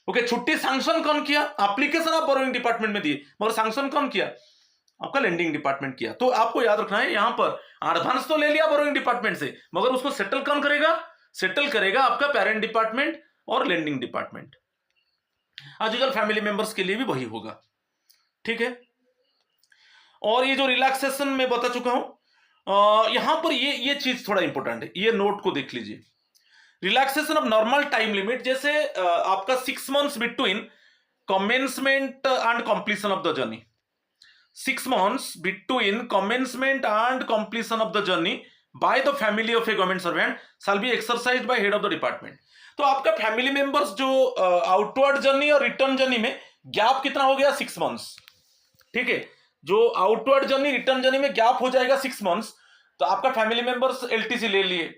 ओके, छुट्टी सैंक्शन कौन किया? एप्लीकेशन आप बोरोइंग डिपार्टमेंट में दिए, मगर सैंक्शन कौन किया? आपका लेंडिंग डिपार्टमेंट किया। तो आपको याद रखना है, यहां पर एडवांस तो ले लिया बोरोइंग डिपार्टमेंट से, मगर उसको सेटल कौन करेगा? सेटल करेगा आपका पेरेंट डिपार्टमेंट और लेंडिंग डिपार्टमेंट। आज यूजुअल फैमिली मेंबर्स के लिए भी वही होगा, ठीक है। और ये जो रिलैक्सेशन में बता चुका हूं, यहां पर ये चीज थोड़ा इंपॉर्टेंट है, ये नोट को देख लीजिए। Relaxation of normal time limit, जैसे आपका 6 months between commencement and completion of the journey, 6 months between commencement and completion of the journey by the family of a government servant shall be exercised by head of the department। तो आपका family members जो outward journey और return journey में gap कितना हो गया? 6 months, ठीक है। जो आउटवर्ड जर्नी रिटर्न जर्नी में गैप हो जाएगा 6 months, तो आपका फैमिली मेंबर्स एलटीसी ले लिए,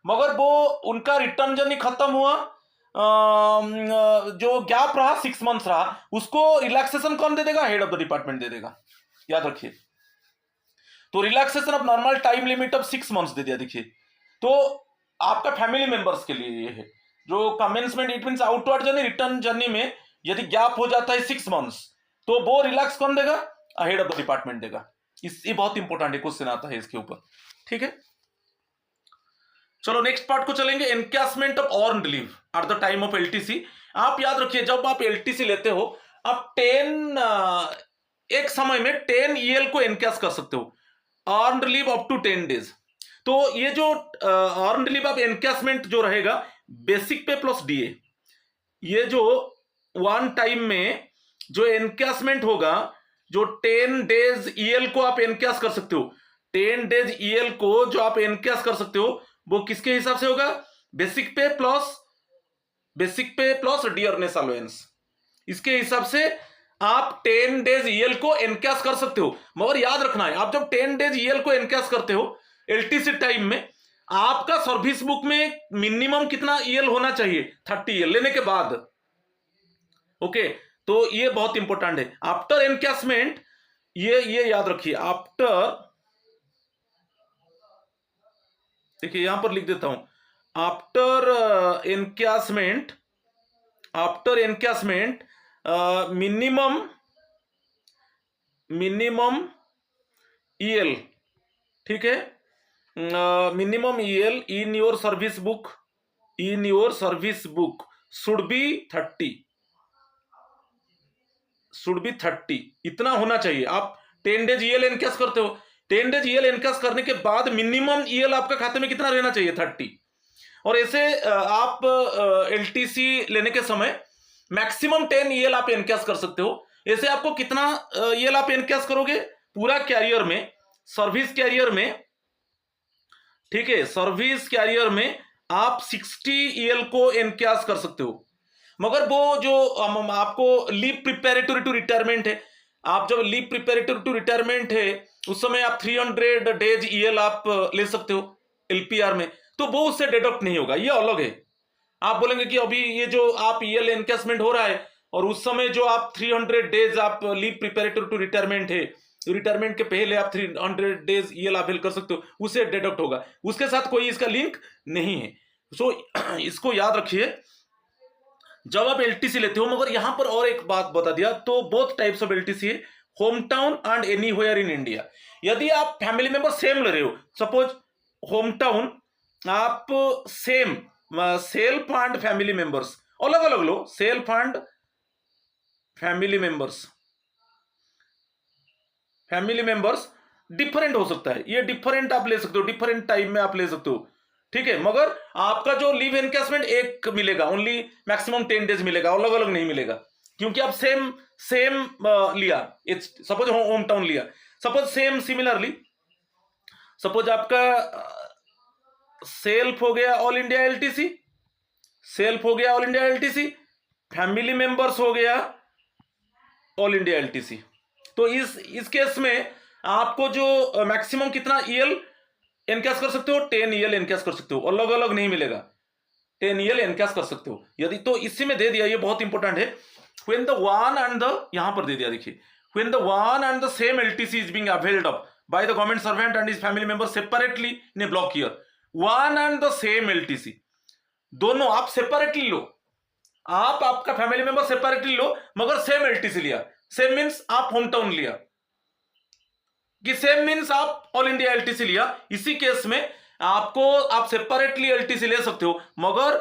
मगर वो उनका रिटर्न जर्नी खत्म हुआ, जो गैप रहा 6 months रहा, उसको रिलैक्सेशन कौन दे देगा? हेड ऑफ द डिपार्टमेंट दे देगा, याद रखिए। तो relaxation of normal time limit of 6 months दे दिया। देखिए, तो आपका फैमिली मेंबर्स के लिए ये है, जो commencement it means outward journey return journey में यदि गैप हो जाता है 6 months, तो वो रिलैक्स कौन देगा? हेड ऑफ द डिपार्टमेंट देगा। ये बहुत इंपॉर्टेंट है, क्वेश्चन आता है इसके ऊपर, ठीक है। चलो नेक्स्ट पार्ट को चलेंगे, encashment of earned leave at the time of LTC. आप याद रखिए, जब आप एलटीसी लेते हो, आप 10 एक समय में 10 ईएल को एनकैश कर सकते हो, earned leave up to 10 days। तो ये जो अर्न्ड लीव ऑफ एनकैशमेंट जो रहेगा, बेसिक पे प्लस डीए, ये जो वन टाइम में जो एनकैशमेंट होगा, जो 10 days ईएल को आप एनकैश कर सकते हो, 10 days ईएल को जो आप एनकैश कर सकते हो, वो किसके हिसाब से होगा? बेसिक पे प्लस डियरनेस अलाउंस, इसके हिसाब से आप 10 days ईएल को एनकैश कर सकते हो। मगर याद रखना है, आप जब 10 days ईएल को एनकैश करते हो एलटीसी टाइम में, आपका सर्विस बुक में मिनिमम कितना ईएल होना चाहिए? 30 ईएल लेने के बाद। ओके, तो ये बहुत इंपॉर्टेंट है। आफ्टर एनकैशमेंट, ये याद रखिए, आफ्टर, देखिए यहां पर लिख देता हूं, आफ्टर एनकैशमेंट मिनिमम ईएल, ठीक है, minimum EL in your service book should be 30, इतना होना चाहिए। आप 10 days ईएल एनकैश करते हो, 10 days ईएल एनकैश करने के बाद मिनिमम ईएल आपका खाते में कितना रहना चाहिए? 30। और ऐसे आप एलटीसी लेने के समय मैक्सिमम 10 ईएल आप एनकैश कर सकते हो। ऐसे आपको कितना ईएल आप एनकैश करोगे? पूरा कैरियर में, सर्विस कैरियर में, ठीक है, सर्विस कैरियर में आप 60 ईएल को एनकैश कर सकते हो। मगर वो जो आपको लीव प्रिपेरेटरी टू रिटायरमेंट है, आप जब लीव प्रिपेरेटरी टू रिटायरमेंट है, उस समय आप 300 days ईएल आप ले सकते हो एलपीआर में, तो वो उससे डिडक्ट नहीं होगा, ये अलग है। आप बोलेंगे कि अभी ये जो आप ईएल एनकैशमेंट हो रहा है, और उस समय जो आप 300 days आप लीव प्रिपेरेटरी टू रिटायरमेंट है, रिटायरमेंट के पहले आप 300 days ईएल अवेल कर सकते हो, उससे डिडक्ट होगा, उसके साथ कोई इसका लिंक नहीं है। सो इसको याद रखिए जब आप एलटीसी लेते हो। मगर यहां पर और एक बात बता दिया, तो बोथ टाइप्स ऑफ एलटीसी है, home town and anywhere in India. यदि आप फैमिली मेंबर सेम ले रहे हो, सपोज होम टाउन आप same, self and family members अलग अलग लो, self and family members different हो सकता है, ये डिफरेंट आप ले सकते हो, डिफरेंट टाइम में आप ले सकते हो, ठीक है। मगर आपका जो लीव एनकैशमेंट एक मिलेगा, ओनली मैक्सिमम 10 days मिलेगा, अलग अलग नहीं मिलेगा, क्योंकि आप सेम लिया। सपोज होम टाउन लिया, सपोज सेम सिमिलरली, सपोज आपका सेल्फ हो गया all India LTC, family members हो गया ऑल इंडिया एलटीसी, तो इस केस में आपको जो मैक्सिमम कितना ईएल एनकैश कर सकते हो, 10 ईएल एनकैश कर सकते हो, अलग अलग नहीं मिलेगा, 10 ईएल एनकैश कर सकते हो यदि। तो इसी में दे दिया, ये बहुत इंपॉर्टेंट है, when the one and the, यहां पर दे दिया देखिए, when the one and the same LTC is being availed up by the government servant and his family member separately in A block year, one and the same LTC, दोनों आप separately लो, आप आपका family member separately लो मगर same LTC लिया, same means आप home town लिया, कि same means आप ऑल इंडिया एलटीसी लिया, इसी केस में आपको आप सेपरेटली एलटीसी ले सकते हो मगर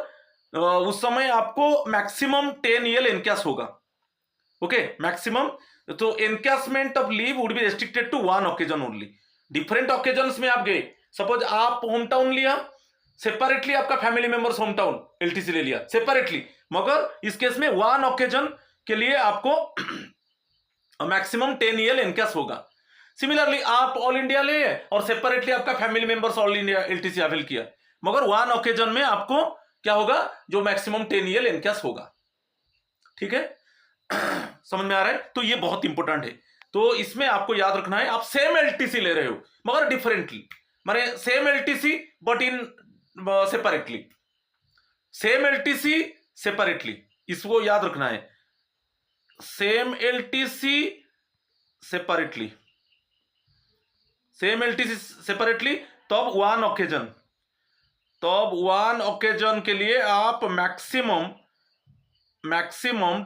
उस समय आपको मैक्सिमम 10 ईएल एनकैश होगा। ओके, मैक्सिमम, तो encashment of leave would be restricted to one occasion only. Different occasions में आप गए, सपोज आप होम टाउन लिया, सेपरेटली आपका family members home town LTC ले लिया सेपरेटली, मगर इस केस में वन ओकेजन के लिए आपको मैक्सिमम 10 ईएल एनकैश होगा। सिमिलरली आप ऑल इंडिया ले और सेपरेटली आपका family members all India LTC avail किया, मगर वन ओकेजन में आपको क्या होगा, जो मैक्सिमम 10 ईएल एनकैश होगा। ठीक है, समझ में आ रहा है? तो ये बहुत इंपॉर्टेंट है। तो इसमें आपको याद रखना है, आप सेम एलटीसी ले रहे हो मगर डिफरेंटली, माने same LTC but in separately, same LTC separately, इसको याद रखना है, same LTC separately, same LTC separately, तब वन ओकेजन के लिए आप मैक्सिमम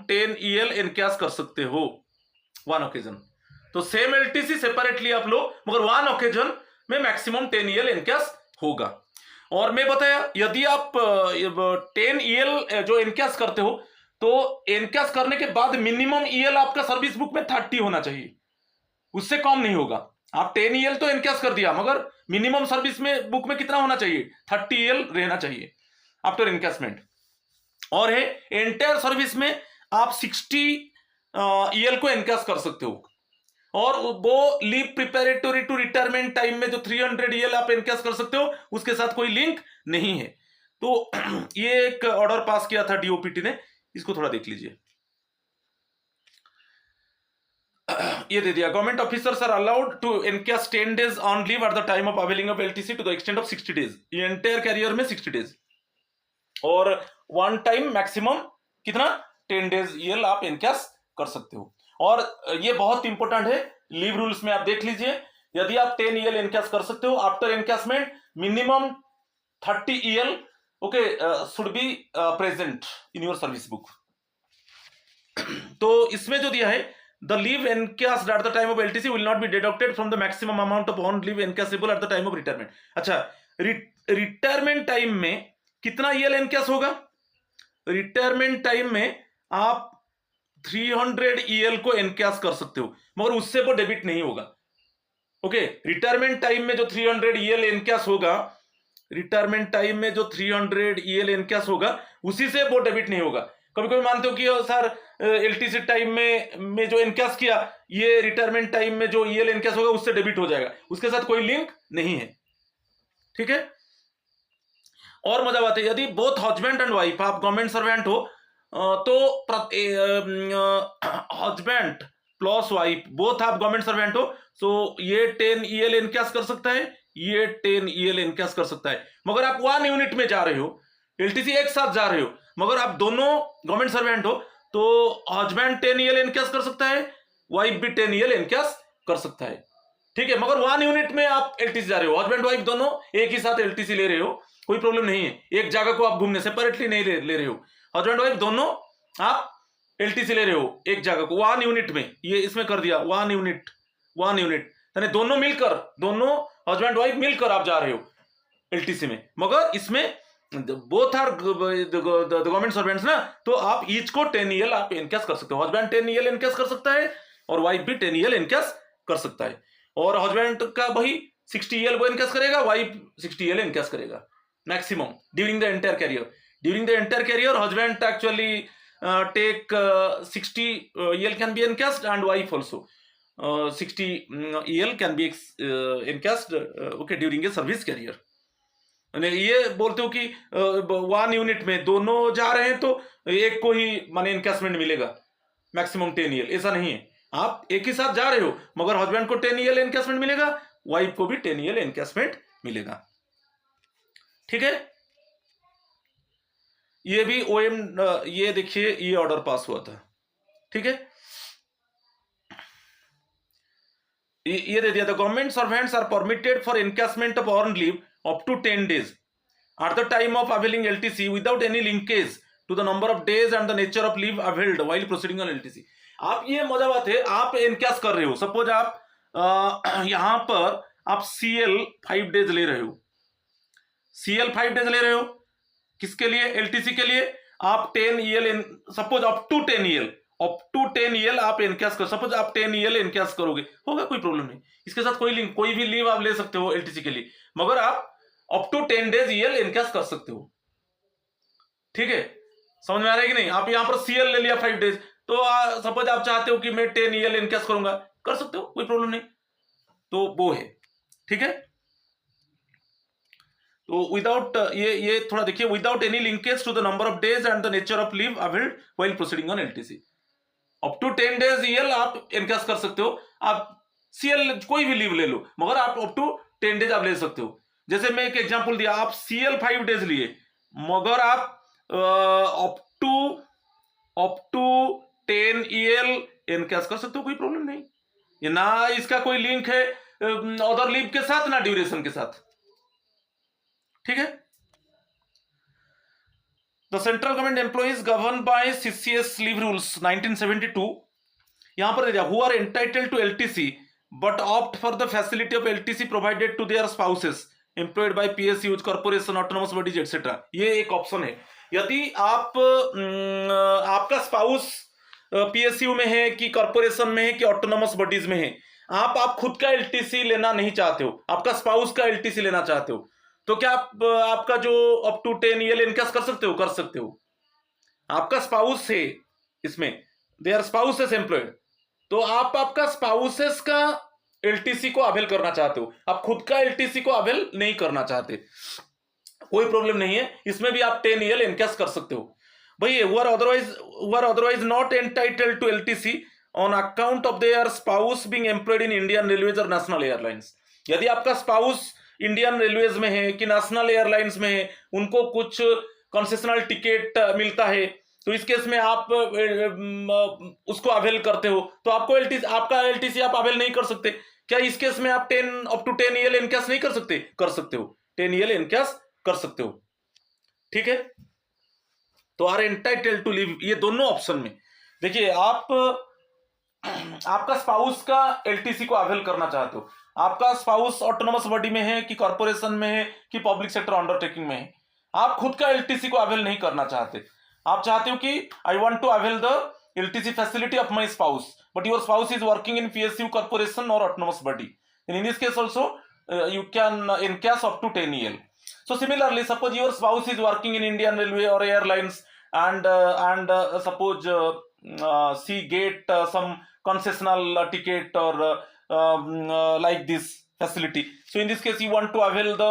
10 ईएल एनकैश कर सकते हो वन ओकेजन। तो सेम एलटीसी सेपरेटली आप लो मगर वन ओकेजन में मैक्सिमम 10 ईएल एनकैश होगा। और मैं बताया, यदि आप 10 ईएल जो एनकैश करते हो तो एनकैश करने के बाद मिनिमम ईएल आपका सर्विस बुक में 30 होना चाहिए, उससे कम नहीं होगा। आप 10 ईएल तो एनकैश कर दिया मगर मिनिमम सर्विस में बुक में कितना होना चाहिए, 30 ईएल रहना चाहिए आफ्टर एनकैशमेंट। और है एंटायर सर्विस में आप 60 ईएल को एनकैश कर सकते हो, और वो leave preparatory to retirement time में जो 300 ईएल आप एनकैश कर सकते हो उसके साथ कोई लिंक नहीं है। तो ये एक ऑर्डर पास किया था डीओपीटी ने, इसको थोड़ा देख लीजिए। ये दे दिया, government officers are allowed to encash 10 days on leave at the time of availing of LTC to the extent of 60 days, ये एंटायर कैरियर में 60 डेज, और वन टाइम मैक्सिमम कितना 10 डेज ईएल आप एनकैश कर सकते हो। और ये बहुत इंपॉर्टेंट है, लीव रूल्स में आप देख लीजिए, यदि आप 10 ईएल एनकैश कर सकते हो after encashment minimum 30 EL okay should be present in your service book. तो इसमें जो दिया है, the leave encashed at the time of LTC will not be deducted from the maximum amount of on leave encashable at the time of retirement. अच्छा, retirement time में कितना EL encash होगा? Retirement time में आप 300 EL को encash कर सकते हो मगर उससे वो डेबिट नहीं होगा। ओके, रिटायरमेंट टाइम में जो 300 ईएल एनकैश होगा, रिटायरमेंट टाइम में जो 300 ईएल एनकैश होगा उसी से वो डेबिट नहीं होगा। कभी कभी मानते हो कि सर एलटीसी टाइम में जो एनकैश किया, ये रिटायरमेंट टाइम में जो ईएल एनकैश होगा उससे डेबिट हो जाएगा, उसके साथ कोई लिंक नहीं है। ठीक है, और मजा बात है, यदि बोथ हस्बैंड एंड वाइफ, आप गवर्नमेंट सर्वेंट हो तो हस्बैंड प्लस वाइफ बोथ आप गवर्नमेंट सर्वेंट हो, तो ये 10 ईएल एनकैश कर सकता है, ये 10 ईएल एनकैश कर सकता है। मगर आप 1 यूनिट में जा रहे हो, एलटीसी एक साथ जा रहे हो, मगर आप दोनों गवर्नमेंट सर्वेंट हो, तो हस्बैंड 10 ईएल एनकैश कर सकता है, वाइफ भी 10 ईएल एनकैश कर सकता है। ठीक है, मगर 1 यूनिट में आप एलटीसी जा रहे हो, हस्बैंड वाइफ दोनों एक ही साथ एलटीसी ले रहे हो, कोई प्रॉब्लम नहीं है। एक जगह को आप घूमने सेपरेटली नहीं ले रहे हो, हस्बैंड वाइफ दोनों आप एलटीसी ले रहे हो एक जगह को 1 यूनिट में, ये इसमें कर दिया 1 यूनिट यानी दोनों मिलकर, दोनों हस्बैंड वाइफ मिलकर आप जा रहे हो एलटीसी में, मगर इसमें बोथ आर गवर्नमेंट सर्वेंट्स ना, तो आप ईच को 10 ईएल आप एनकैश कर सकते हो। हस्बैंड 10 ईएल एनकैश कर सकता है और वाइफ भी 10 ईएल एनकैश कर सकता है, और हस्बैंड का वही 60 ईएल वो एनकैश करेगा, वाइफ 60 ईएल एनकैश करेगा maximum during the entire career. During the entire career, husband actually take 60 EL can be encashed, and wife also 60 EL can be encashed okay during a service career। ये बोलते हो कि 1 unit में दोनों जा रहे हैं तो एक को ही माने एनकैशमेंट मिलेगा मैक्सिमम 10 EL, ऐसा नहीं है। आप एक ही साथ जा रहे हो, मगर हस्बैंड को 10 ईयर एनकैशमेंट मिलेगा, वाइफ को भी 10 ईयर एनकैशमेंट मिलेगा। ठीक है, ये भी ओएम, ये देखिए ये ऑर्डर पास हुआ था। ठीक है, ये दे दिया था, government servants are permitted for encashment of earn leave up to 10 days at the time of availing LTC without any linkage to the number of days and the nature of leave availed while proceeding on LTC। आप ये मजा बात है, आप encash कर रहे हो, suppose आप यहां पर आप CL 5 days ले रहे हो, CL 5 days ले रहे हो, किसके लिए? LTC के लिए। आप 10 EL, suppose up to 10 EL, up to 10 EL आप एनकैश कर, सपोज आप 10 EL एनकैश करोगे, होगा, कोई प्रॉब्लम नहीं, इसके साथ कोई लिंक, कोई भी लीव आप ले सकते हो LTC के लिए, मगर आप up to 10 days EL encash कर सकते हो। ठीक है, समझ में आ रहा है कि नहीं? आप यहां पर CL ले लिया 5 days, तो सपोज आप चाहते हो कि मैं 10 EL एनकैश करूंगा, कर सकते हो, कोई प्रॉब्लम नहीं। तो वो है। ठीक है, तो विदाउट ये थोड़ा देखिए, without any linkage to the number of days and the nature of leave availed while proceeding on LTC। Up to 10 days EL आप एनकैश कर सकते हो, आप CL कोई भी लीव ले लो, मगर आप अप टू 10 days आप ले सकते हो। जैसे मैं एक एग्जांपल दिया, आप CL 5 days लिए, मगर आप अप टू 10 EL एनकैश कर सकते हो, कोई प्रॉब्लम नहीं। ये ना इसका कोई लिंक है अदर लीव के साथ, ना ड्यूरेशन के साथ। ठीक है, the central government employees govern by CCS leave rules 1972, यहां पर who are entitled to LTC but opt for the facility of LTC provided to their spouses employed by PSUs, corporation, autonomous bodies etcetera. ये एक option है। यदि आप आपका spouse PSU में है कि कॉर्पोरेशन में है कि ऑटोनोमस बॉडीज में है, आप खुद का LTC लेना नहीं चाहते हो, आपका स्पाउस का LTC लेना चाहते हो, तो क्या आप आपका जो अप टू 10 EL एनकैश कर सकते हो? कर सकते हो। आपका स्पाउस है इसमें, दे आर स्पाउसेस एम्प्लॉयड, तो आप आपका स्पाउसेस का LTC को अवेल करना चाहते हो, आप खुद का LTC को अवेल नहीं करना चाहते, कोई प्रॉब्लम नहीं है, इसमें भी आप 10 EL एनकैश कर सकते हो। भैया who are otherwise not entitled to LTC on account of their spouse being employed in Indian Railways or National Airlines। यदि आपका स्पाउस इंडियन रेलवेज में है कि नेशनल एयरलाइंस में है, उनको कुछ कंसेशनल टिकट मिलता है, तो इस केस में आप उसको अवेल करते हो, तो आपको आपका LTC आप अवेल नहीं कर सकते। क्या इस केस में आप अप टू 10 EL एनकैश नहीं कर सकते? कर सकते हो, 10 EL एनकैश कर सकते हो। ठीक है, तो आर एंटाइटल्ड टू लीव, ये दोनों ऑप्शन में देखिए, आप आपका स्पाउस का LTC को अवेल करना चाहते हो, आपका स्पाउस ऑटोनोमस बॉडी में है कि कॉर्पोरेशन में है कि पब्लिक सेक्टर अंडरटेकिंग में है, आप खुद का LTC को अवेल नहीं करना चाहते, आप चाहते हो कि I want to avail the LTC facility of my spouse, but your spouse is working in PSU, corporation और autonomous body, in this case also you can encase up to 10 EL। So similarly, suppose your spouse is working in Indian Railway or airlines, and suppose she get some concessional ticket or like this facility, so in this case you want to avail the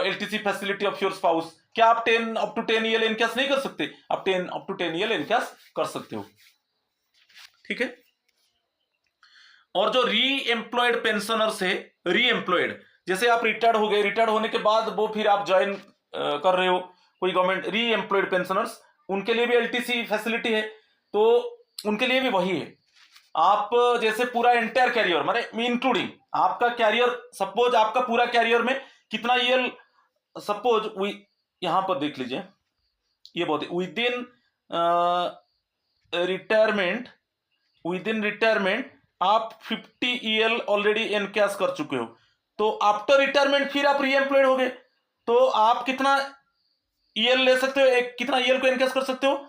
LTC facility of your spouse, क्या आप 10 up to 10 EL encash नहीं कर सकते? आप 10 up to 10 EL encash कर सकते हो। ठीक है, और जो री एम्प्लॉयड पेंशनर्स है, री एम्प्लॉयड, जैसे आप रिटायर्ड हो गए, रिटायर्ड होने के बाद वो फिर आप ज्वाइन कर रहे हो कोई गवर्नमेंट, री एम्प्लॉयड पेंशनर्स, उनके लिए भी LTC फैसिलिटी है, तो उनके लिए भी वही है। आप जैसे पूरा एंटायर कैरियर, माने इंक्लूडिंग आपका कैरियर, सपोज आपका पूरा कैरियर में कितना EL, सपोज यहां पर देख लीजिए, ये बहुत विद इन रिटायरमेंट आप 50 EL ऑलरेडी एनकैश कर चुके हो, तो आफ्टर रिटायरमेंट फिर आप री एम्प्लॉयड हो गए, तो आप कितना EL ले सकते हो, कितना EL को एनकैश कर सकते हो?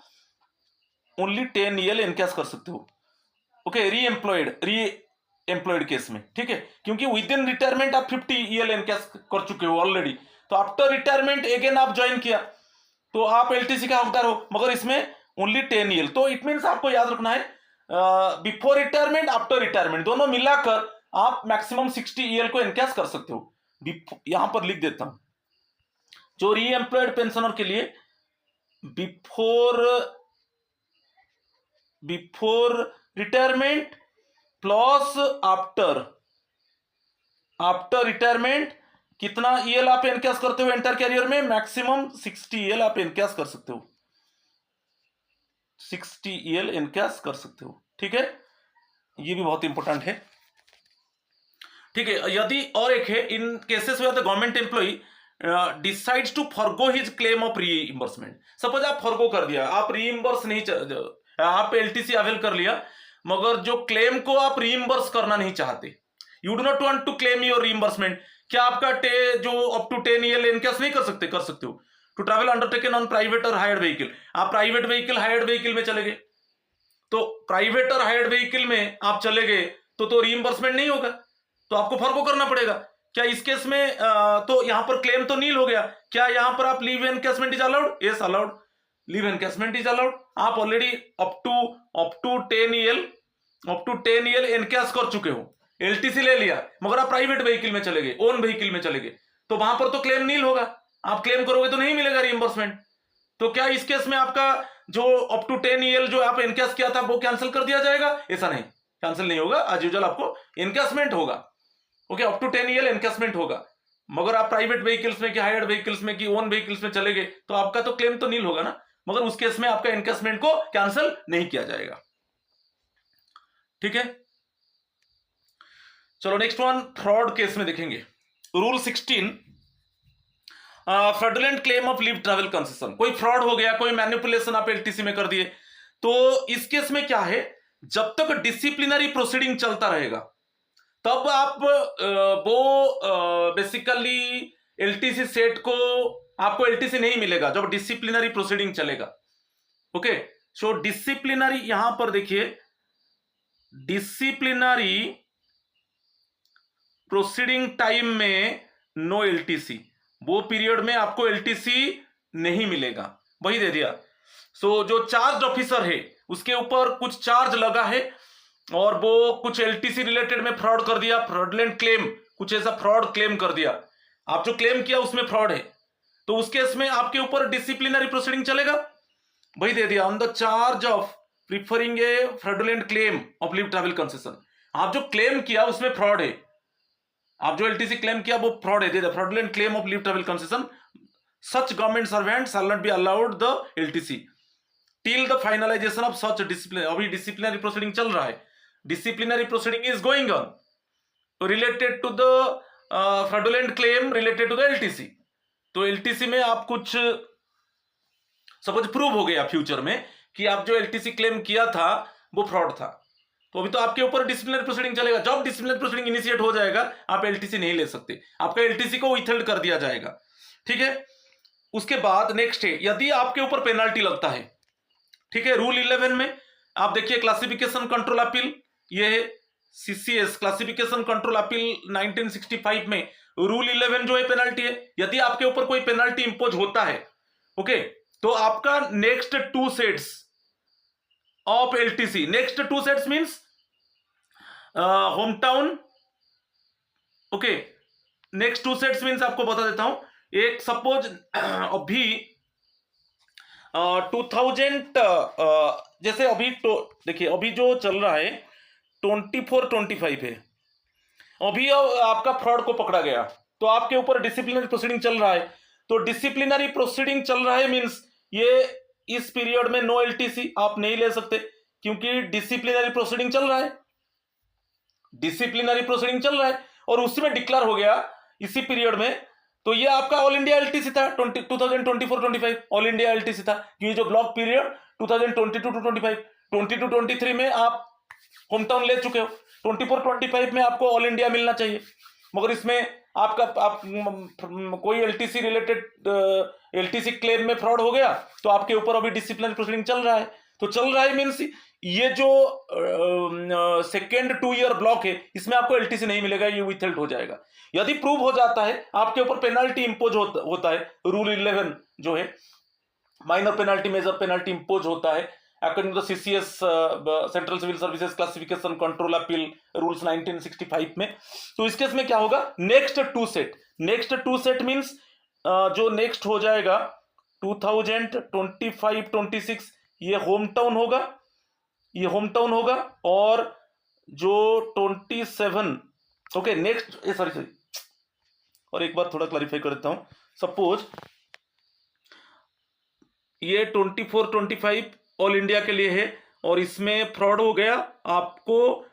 ओनली 10 EL एनकैश कर सकते हो। ओके, री एम्प्लॉयड केस में, ठीक है, क्योंकि विद इन रिटायरमेंट आप 50 EL एनकैश कर चुके हो ऑलरेडी, तो आफ्टर रिटायरमेंट अगेन आप ज्वाइन किया, तो आप LTC का हकदार हो, मगर इसमें ओनली 10 EL। तो इट मीन्स आपको याद रखना है, बिफोर रिटायरमेंट, आफ्टर रिटायरमेंट, दोनों मिलाकर आप मैक्सिमम 60 EL को एनकैश कर सकते हो। यहां पर लिख देता हूं, जो री एम्प्लॉयड पेंशनर के लिए before retirement plus after retirement कितना ईएल आप एनकैश करते हो एंटर कैरियर में, मैक्सिमम 60 ईएल आप एनकैश कर सकते हो, 60 ईएल एनकैश कर सकते हो। ठीक है, ये भी बहुत इंपॉर्टेंट है। ठीक है, यदि और एक है, इन केसेस में government employee decides to forgo his claim of reimbursement. Suppose आप फॉरगो कर दिया, आप रीइंबर्स नहीं आप एलटीसी अवेल कर लिया, मगर जो क्लेम को आप रीइंबर्स करना नहीं चाहते, you do not want to claim your reimbursement. क्या आपका जो अप टू 10 ईयर एनकैश नहीं कर सकते? कर सकते हो। To travel undertaken on private और हायर्ड व्हीकल, आप प्राइवेट व्हीकल हायर्ड व्हीकल में चले गए, तो प्राइवेट और हायर्ड व्हीकल में आप चले गए तो रीइंबर्समेंट नहीं होगा, तो आपको फॉरगो करना पड़ेगा। क्या इस केस में तो यहां पर क्लेम तो नील हो गया। क्या यहां पर आप leave encashment is allowed? Yes allowed, leave encashment is allowed. आप already up to 10 year encash कर चुके हो, एलटीसी ले लिया, मगर आप प्राइवेट व्हीकल में चले गए, ओन व्हीकल में चले गए, तो वहां पर तो क्लेम नील होगा, आप क्लेम करोगे तो नहीं मिलेगा रिइंबर्समेंट। तो क्या इस केस में आपका जो अप टू 10 ईयर जो आप एनकैश किया था वो कैंसिल कर दिया जाएगा? ऐसा नहीं, कैंसिल नहीं होगा, एज यूजुअल आपको एनकैशमेंट होगा। Okay, up to 10 year encashment होगा, मगर आप प्राइवेट व्हीकल्स में कि हायर्ड व्हीकल्स में कि ओन व्हीकल्स में चले गए तो आपका तो क्लेम तो नील होगा ना, मगर उस केस में आपका एनकैशमेंट को कैंसिल नहीं किया जाएगा। ठीक है, चलो नेक्स्ट वन, फ्रॉड केस में देखेंगे। Rule 16, fraudulent claim of leave travel concession. कोई फ्रॉड हो गया, कोई मैनिपुलेशन आप एलटीसी में कर दिए, तो इस केस में क्या है, जब तक डिसिप्लिनरी प्रोसीडिंग चलता रहेगा तब आप बेसिकली एलटीसी सेट को आपको एलटीसी नहीं मिलेगा जब डिसिप्लिनरी प्रोसीडिंग चलेगा। ओके, सो डिसिप्लिनरी यहां पर देखिए, डिसिप्लिनरी प्रोसीडिंग टाइम में नो एलटीसी, वो पीरियड में आपको एलटीसी नहीं मिलेगा, वही दे दिया। सो जो चार्ज ऑफिसर है उसके ऊपर कुछ चार्ज लगा है और वो कुछ एलटीसी रिलेटेड में फ्रॉड कर दिया, फ्रॉडलेंट क्लेम, कुछ ऐसा फ्रॉड क्लेम कर दिया, आप जो क्लेम किया उसमें फ्रॉड है, तो उस केस में आपके ऊपर डिसिप्लिनरी प्रोसीडिंग चलेगा, वही दे दिया, on the charge of preferring A fraudulent claim of leave travel concession. आप जो क्लेम किया उसमें फ्रॉड है, आप जो एलटीसी क्लेम किया वो फ्रॉड है, the fraudulent claim of leave travel concession, such government servant shall not be allowed the LTC till the finalization of such discipline. अभी डिसिप्लिनरी प्रोसीडिंग चल रहा है, disciplinary proceeding is going on related to the fraudulent claim related to the LTC. तो LTC में आप कुछ suppose prove हो गया फ्यूचर में कि आप जो एलटीसी क्लेम किया था वो फ्रॉड था, तो अभी तो आपके ऊपर डिसिप्लिनरी प्रोसीडिंग चलेगा। जब डिसिप्लिनरी प्रोसीडिंग इनिशिएट हो जाएगा आप एलटीसी नहीं ले सकते, आपका एलटीसी को विथहोल्ड कर दिया जाएगा। ठीक है, उसके बाद नेक्स्ट है, यदि आपके ऊपर पेनल्टी लगता है, ठीक है, रूल 11 में आप देखिए क्लासिफिकेशन कंट्रोल अपील, ये है सीसीएस क्लासिफिकेशन कंट्रोल अपील 1965 में रूल 11 जो है पेनल्टी है, यदि आपके ऊपर कोई पेनल्टी इंपोज होता है, ओके, तो आपका next 2 sets of LTC, next 2 sets means home town, okay, next 2 sets means आपको बता देता हूं, एक सपोज अभी 2000 जैसे अभी तो देखिए अभी जो चल रहा है 24-25 है, अभी आपका फ्रॉड को पकड़ा गया तो आपके ऊपर डिसिप्लिनरी प्रोसीडिंग चल रहा है, तो डिसिप्लिनरी प्रोसीडिंग चल रहा है मींस ये इस पीरियड में नो एलटीसी आप नहीं ले सकते क्योंकि डिसिप्लिनरी प्रोसीडिंग चल रहा है, डिसिप्लिनरी प्रोसीडिंग चल रहा है और उसमें डिक्लेयर हो गया इसी पीरियड में, तो ये आपका ऑल इंडिया एलटीसी था 2024-25 ऑल इंडिया एलटीसी था, ये जो ब्लॉक पीरियड 2022-25, 22-23 में आप होम टाउन ले चुके हो, 24-25 में आपको ऑल इंडिया मिलना चाहिए, मगर इसमें आप कोई एलटीसी रिलेटेड एलटीसी क्लेम में फ्रॉड हो गया तो आपके ऊपर अभी डिसिप्लिनरी प्रोसीडिंग चल रहा है, तो चल रहा है मींस ये जो सेकेंड 2 ईयर ब्लॉक है इसमें आपको एलटीसी नहीं मिलेगा, ये विथहेल्ड हो जाएगा। यदि प्रूव हो जाता है आपके ऊपर पेनल्टी इंपोज होता है, रूल 11 जो है minor penalty major penalty impose होता है according to the CCS central civil services classification control appeal rules 1965 में, तो इस केस में क्या होगा, नेक्स्ट 2 सेट मींस जो नेक्स्ट हो जाएगा 2025-26 ये होम टाउन होगा, ये होम टाउन होगा और जो 27, ओके नेक्स्ट, सॉरी सॉरी, और एक बार थोड़ा क्लैरिफाई कर देता हूं। सपोज ये 24 25 ऑल इंडिया के लिए है और इसमें फ्रॉड हो गया, आपको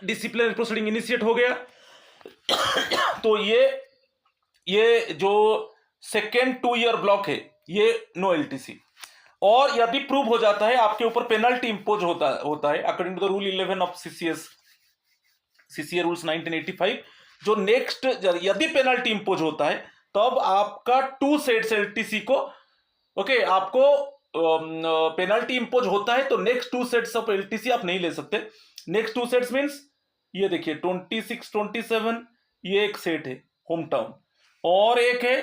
डिसिप्लिनरी प्रोसीडिंग इनिशिएट हो गया, तो ये जो सेकेंड 2 ईयर ब्लॉक है ये नो एलटीसी। और यदि प्रूव हो जाता है आपके ऊपर पेनल्टी इंपोज होता है according to the rule 11 of CCA rules 1985। जो नेक्स्ट यदि पेनल्टी इंपोज होता है तब आपका 2 सेट्स एलटीसी को, ओके, आपको पेनल्टी इंपोज होता है तो नेक्स्ट 2 सेट्स ऑफ एलटीसी आप नहीं ले सकते। नेक्स्ट 2 सेट्स मींस ये देखिए 26 27, ये एक सेट है होम टाउन, और एक है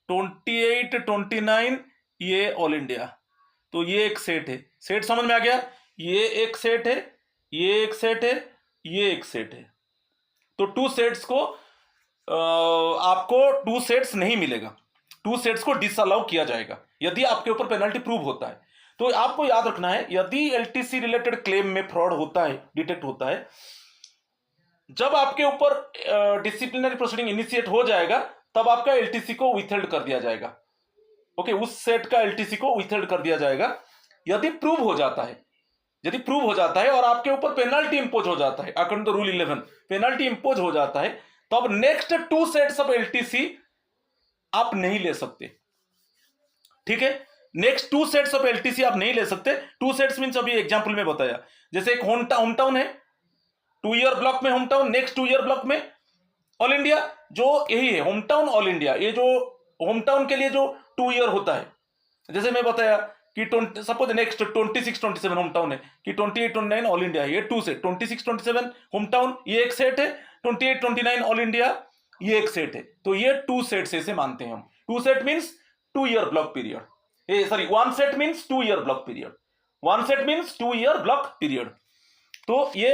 28 29, ये ऑल इंडिया, तो ये एक सेट है। सेट समझ में आ गया? ये एक सेट है, ये एक सेट है, ये एक सेट है। तो 2 सेट्स को आपको 2 सेट्स नहीं मिलेगा, 2 सेट्स को डिसअलाउ किया जाएगा यदि आपके ऊपर पेनल्टी प्रूव होता है। तो आपको याद रखना है यदि एलटीसी रिलेटेड क्लेम में फ्रॉड होता है, डिटेक्ट होता है, जब आपके ऊपर डिसिप्लिनरी प्रोसीडिंग इनिशिएट हो जाएगा तब आपका एलटीसी को विथहेल्ड कर दिया जाएगा। ओके, उस सेट का एलटीसी को विथहेल्ड कर दिया जाएगा यदि प्रूव हो जाता है। यदि प्रूव हो जाता है और आपके ऊपर पेनल्टी इंपोज हो जाता है according to rule 11, penalty impose हो जाता है, तब नेक्स्ट 2 सेट्स ऑफ एलटीसी आप नहीं ले सकते। ठीक है, नेक्स्ट 2 सेट्स ऑफ एलटीसी आप नहीं ले सकते। 2 सेट्स मींस अभी एग्जांपल में बताया, जैसे एक होम टाउन है 2 ईयर ब्लॉक में home town, next 2 year block में ऑल इंडिया, जो यही है होम टाउन ऑल इंडिया। ये जो होम टाउन के लिए जो 2 ईयर होता है, जैसे मैं बताया कि सपोज नेक्स्ट 26 27 होम टाउन है कि 28 29 ऑल इंडिया, ये 2 सेट, 26 27 होम टाउन ये एक सेट है, 28 29 ऑल इंडिया ये एक सेट है। तो ये 2 सेट्स ऐसे मानते हैं हम। 2 set means 2 year block period, sorry 1 set means 2 year block period, 1 set means 2 year block period. तो ये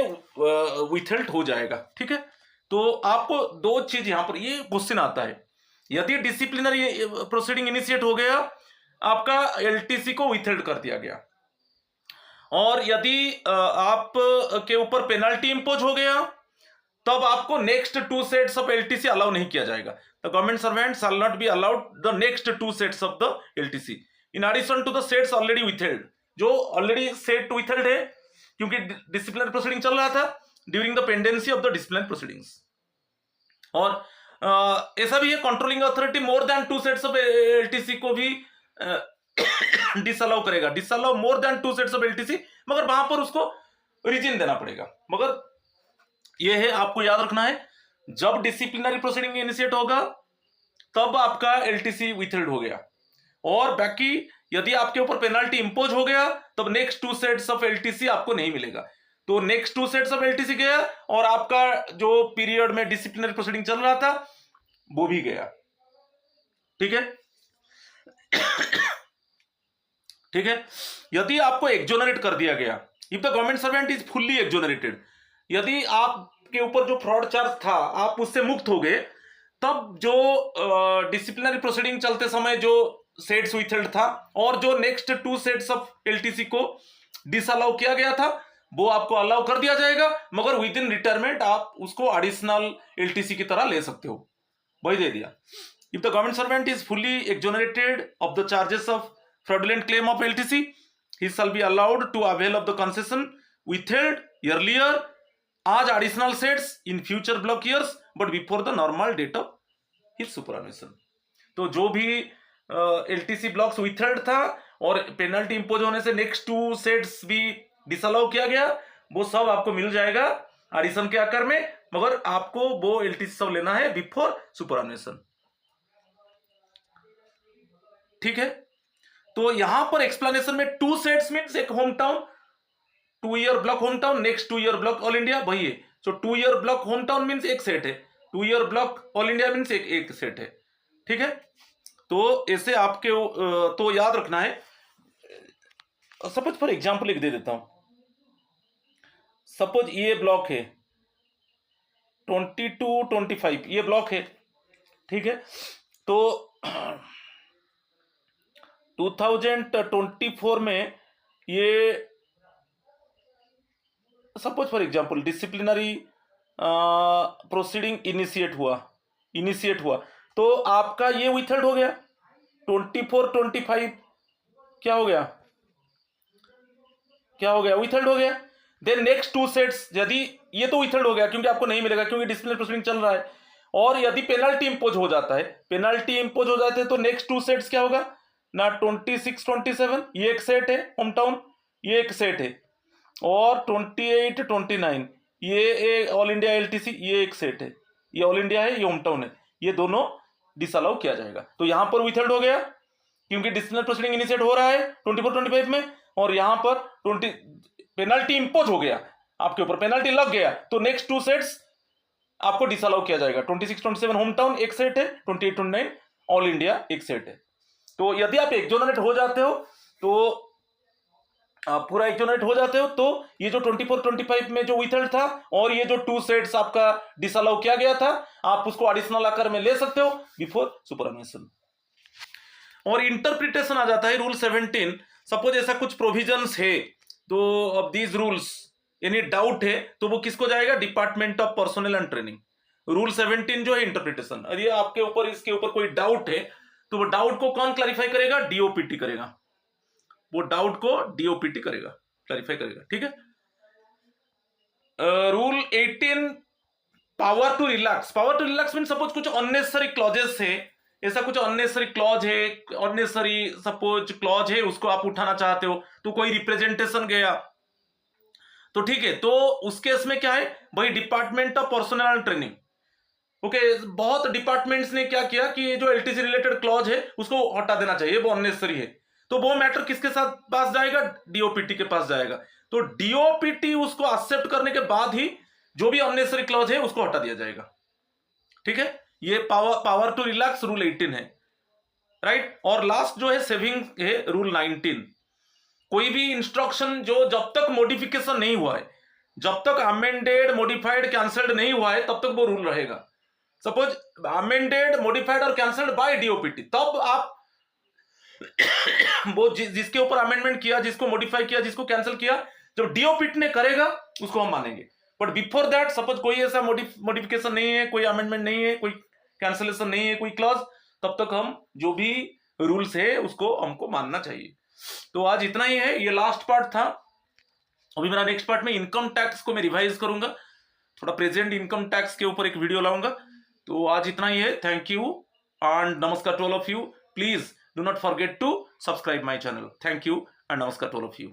विथहेल्ड हो जाएगा। ठीक है, तो आपको 2 चीज यहां पर ये क्वेश्चन आता है, यदि डिसिप्लिनरी प्रोसीडिंग इनिशिएट हो गया, आपका एलटीसी को विथहेल्ड कर दिया गया, और यदि आप के ऊपर पेनल्टी इंपोज हो गया तब आपको next 2 sets of LTC allow नहीं किया जाएगा। The government servant shall not be allowed the next 2 sets of the LTC in addition to the sets already withheld. जो ऑलरेडी सेट विथहेल्ड है क्योंकि डिसिप्लिनरी प्रोसीडिंग चल रहा था during the pendency of the disciplinary proceedings. और ऐसा भी है controlling authority more than 2 sets of LTC को भी डिसअलाउ करेगा, disallow more than 2 sets of LTC, मगर वहां पर उसको रीजन देना पड़ेगा। मगर यह है, आपको याद रखना है, जब डिसिप्लिनरी प्रोसीडिंग इनिशिएट होगा तब आपका एलटीसी विथहेल्ड हो गया, और बाकी यदि आपके ऊपर पेनल्टी इंपोज हो गया तब नेक्स्ट 2 सेट्स ऑफ एलटीसी आपको नहीं मिलेगा। तो नेक्स्ट 2 सेट्स ऑफ एलटीसी गया और आपका जो पीरियड में डिसिप्लिनरी प्रोसीडिंग चल रहा था वो भी गया। ठीक है, ठीक है, यदि आपको एक्जोनरेट कर दिया गया, if the government servant is fully exonerated, यदि आपके ऊपर जो फ्रॉड चार्ज था आप उससे मुक्त हो गए, तब जो डिसिप्लिनरी प्रोसीडिंग चलते समय जो सेट्स विथहेल्ड था और जो नेक्स्ट 2 सेट्स ऑफ एलटीसी को डिसअलाउ किया गया था वो आपको अलाउ कर दिया जाएगा, मगर विद इन रिटायरमेंट आप उसको एडिशनल एलटीसी की तरह ले सकते हो, वही दे दिया। If the government servant is fully exonerated of the charges of fraudulent claim of LTC, he shall be allowed to avail of the concession withheld earlier as additional sets in future block years but before the normal date of his superannuation। तो जो भी LTC blocks withheld था और penalty impose होने से next 2 sets भी disallow किया गया, वो सब आपको मिल जाएगा एडिशन के आकार में, मगर आपको वो LTC सब लेना है बिफोर सुपरएनुएशन। ठीक है, तो यहां पर एक्सप्लेनेशन में 2 सेट्स मींस एक home town 2 year block home town, next 2 year block all India, वही है। सो 2 year block home town means एक सेट है, 2 year block all India means एक सेट है। ठीक है, तो ऐसे आपके तो याद रखना है। सपोज फॉर एग्जांपल एक दे देता हूं, सपोज ये ब्लॉक है 22 25 ये ब्लॉक है। ठीक है, तो 2024 में ये suppose for example disciplinary proceeding initiate हुआ तो आपका ये विथहेल्ड हो गया 24 25 क्या हो गया विथहेल्ड हो गया। देन नेक्स्ट टू सेट्स यदि ये तो विथहेल्ड हो गया क्योंकि आपको नहीं मिलेगा क्योंकि डिसिप्लिनरी प्रोसीडिंग चल रहा है, और यदि पेनल्टी इंपोज हो जाता है तो नेक्स्ट टू सेट्स क्या होगा ना 26 27 ये एक सेट है होम टाउन, ये एक सेट है, और 28 29 ये ऑल इंडिया एलटीसी ये एक सेट है, ये ऑल इंडिया है ये होम टाउन है, ये दोनों डिसअलाउ किया जाएगा। तो यहां पर विथहेल्ड हो गया क्योंकि डिसिप्लिनरी प्रोसीडिंग इनिशिएट हो रहा है 24 25 में, और यहां पर 20 पेनल्टी इंपोज हो गया आपके ऊपर, पेनल्टी लग गया, तो नेक्स्ट टू सेट्स आपको डिसअलाउ किया जाएगा। 26 27 होम टाउन एक सेट है, 28 29 ऑल इंडिया एक सेट है। तो यदि आप एक्जोनरेट हो जाते हो तो पूरा एक्जोनरेट हो जाते हो तो ये जो 24 25 में जो विथहेल्ड था और ये जो टू सेट्स आपका डिसअलाउ किया गया था आप उसको एडिशनल आकर में ले सकते हो बिफोर सुपरएनुएशन। और इंटरप्रिटेशन आ जाता है रूल 17। सपोज ऐसा कुछ प्रोविजंस है तो of these rules any doubt है तो वो किसको जाएगा, department of personal and training. Rule 17 जो है इंटरप्रिटेशन, यदि आपके ऊपर इसके ऊपर कोई डाउट है तो वो डाउट को कौन क्लैरिफाई करेगा, डीओपीटी करेगा, वो डाउट को डीओपीटी करेगा, क्लैरिफाई करेगा, ठीक है। Rule 18 power to relax mean suppose कुछ अननेसेसरी क्लॉजेस है, ऐसा कुछ अननेसेसरी क्लॉज है, अननेसेसरी सपोज क्लॉज है उसको आप उठाना चाहते हो, तो कोई रिप्रेजेंटेशन गया तो ठीक है, तो उस केस में क्या है भाई department of personal and training, okay बहुत डिपार्टमेंट्स ने क्या किया कि जो एलटीसी रिलेटेड क्लॉज है उसको हटा देना चाहिए, वो अननेसेसरी है, तो वो मैटर किसके साथ पास जाएगा, डीओपीटी के पास जाएगा। तो डीओपीटी उसको एक्सेप्ट करने के बाद ही जो भी अननेसेसरी क्लॉज है उसको हटा दिया जाएगा, ठीक है। ये पावर टू रिलैक्स रूल 18 है, राइट। और लास्ट जो है सेविंग है रूल 19। कोई भी इंस्ट्रक्शन जो जब तक मॉडिफिकेशन नहीं हुआ है, जब तक अमेंडेड मॉडिफाइड कैंसल्ड नहीं हुआ है तब तक वो रूल रहेगा। सपोज अमेंडेड मॉडिफाइड और कैंसल्ड बाय डीओपीटी, तब आप वो जिसके ऊपर अमेंडमेंट किया, जिसको मॉडिफाई किया, जिसको कैंसिल किया, जब डीओपीटी ने करेगा उसको हम मानेंगे। बट बिफोर दैट सपोज कोई ऐसा मॉडिफिकेशन नहीं है, कोई अमेंडमेंट नहीं है, कोई कैंसिलेशन नहीं है, कोई क्लॉज, तब तक हम जो भी रूल्स है उसको हमको मानना चाहिए। तो आज इतना ही है, ये लास्ट पार्ट था। अभी मेरा नेक्स्ट पार्ट में इनकम टैक्स को मैं रिवाइज करूंगा, थोड़ा प्रेजेंट इनकम टैक्स के ऊपर एक वीडियो लाऊंगा। तो आज इतना ही है, थैंक यू एंड नमस्कार to all of you. Please do not forget to subscribe my channel. Thank you and namaskar to all of you.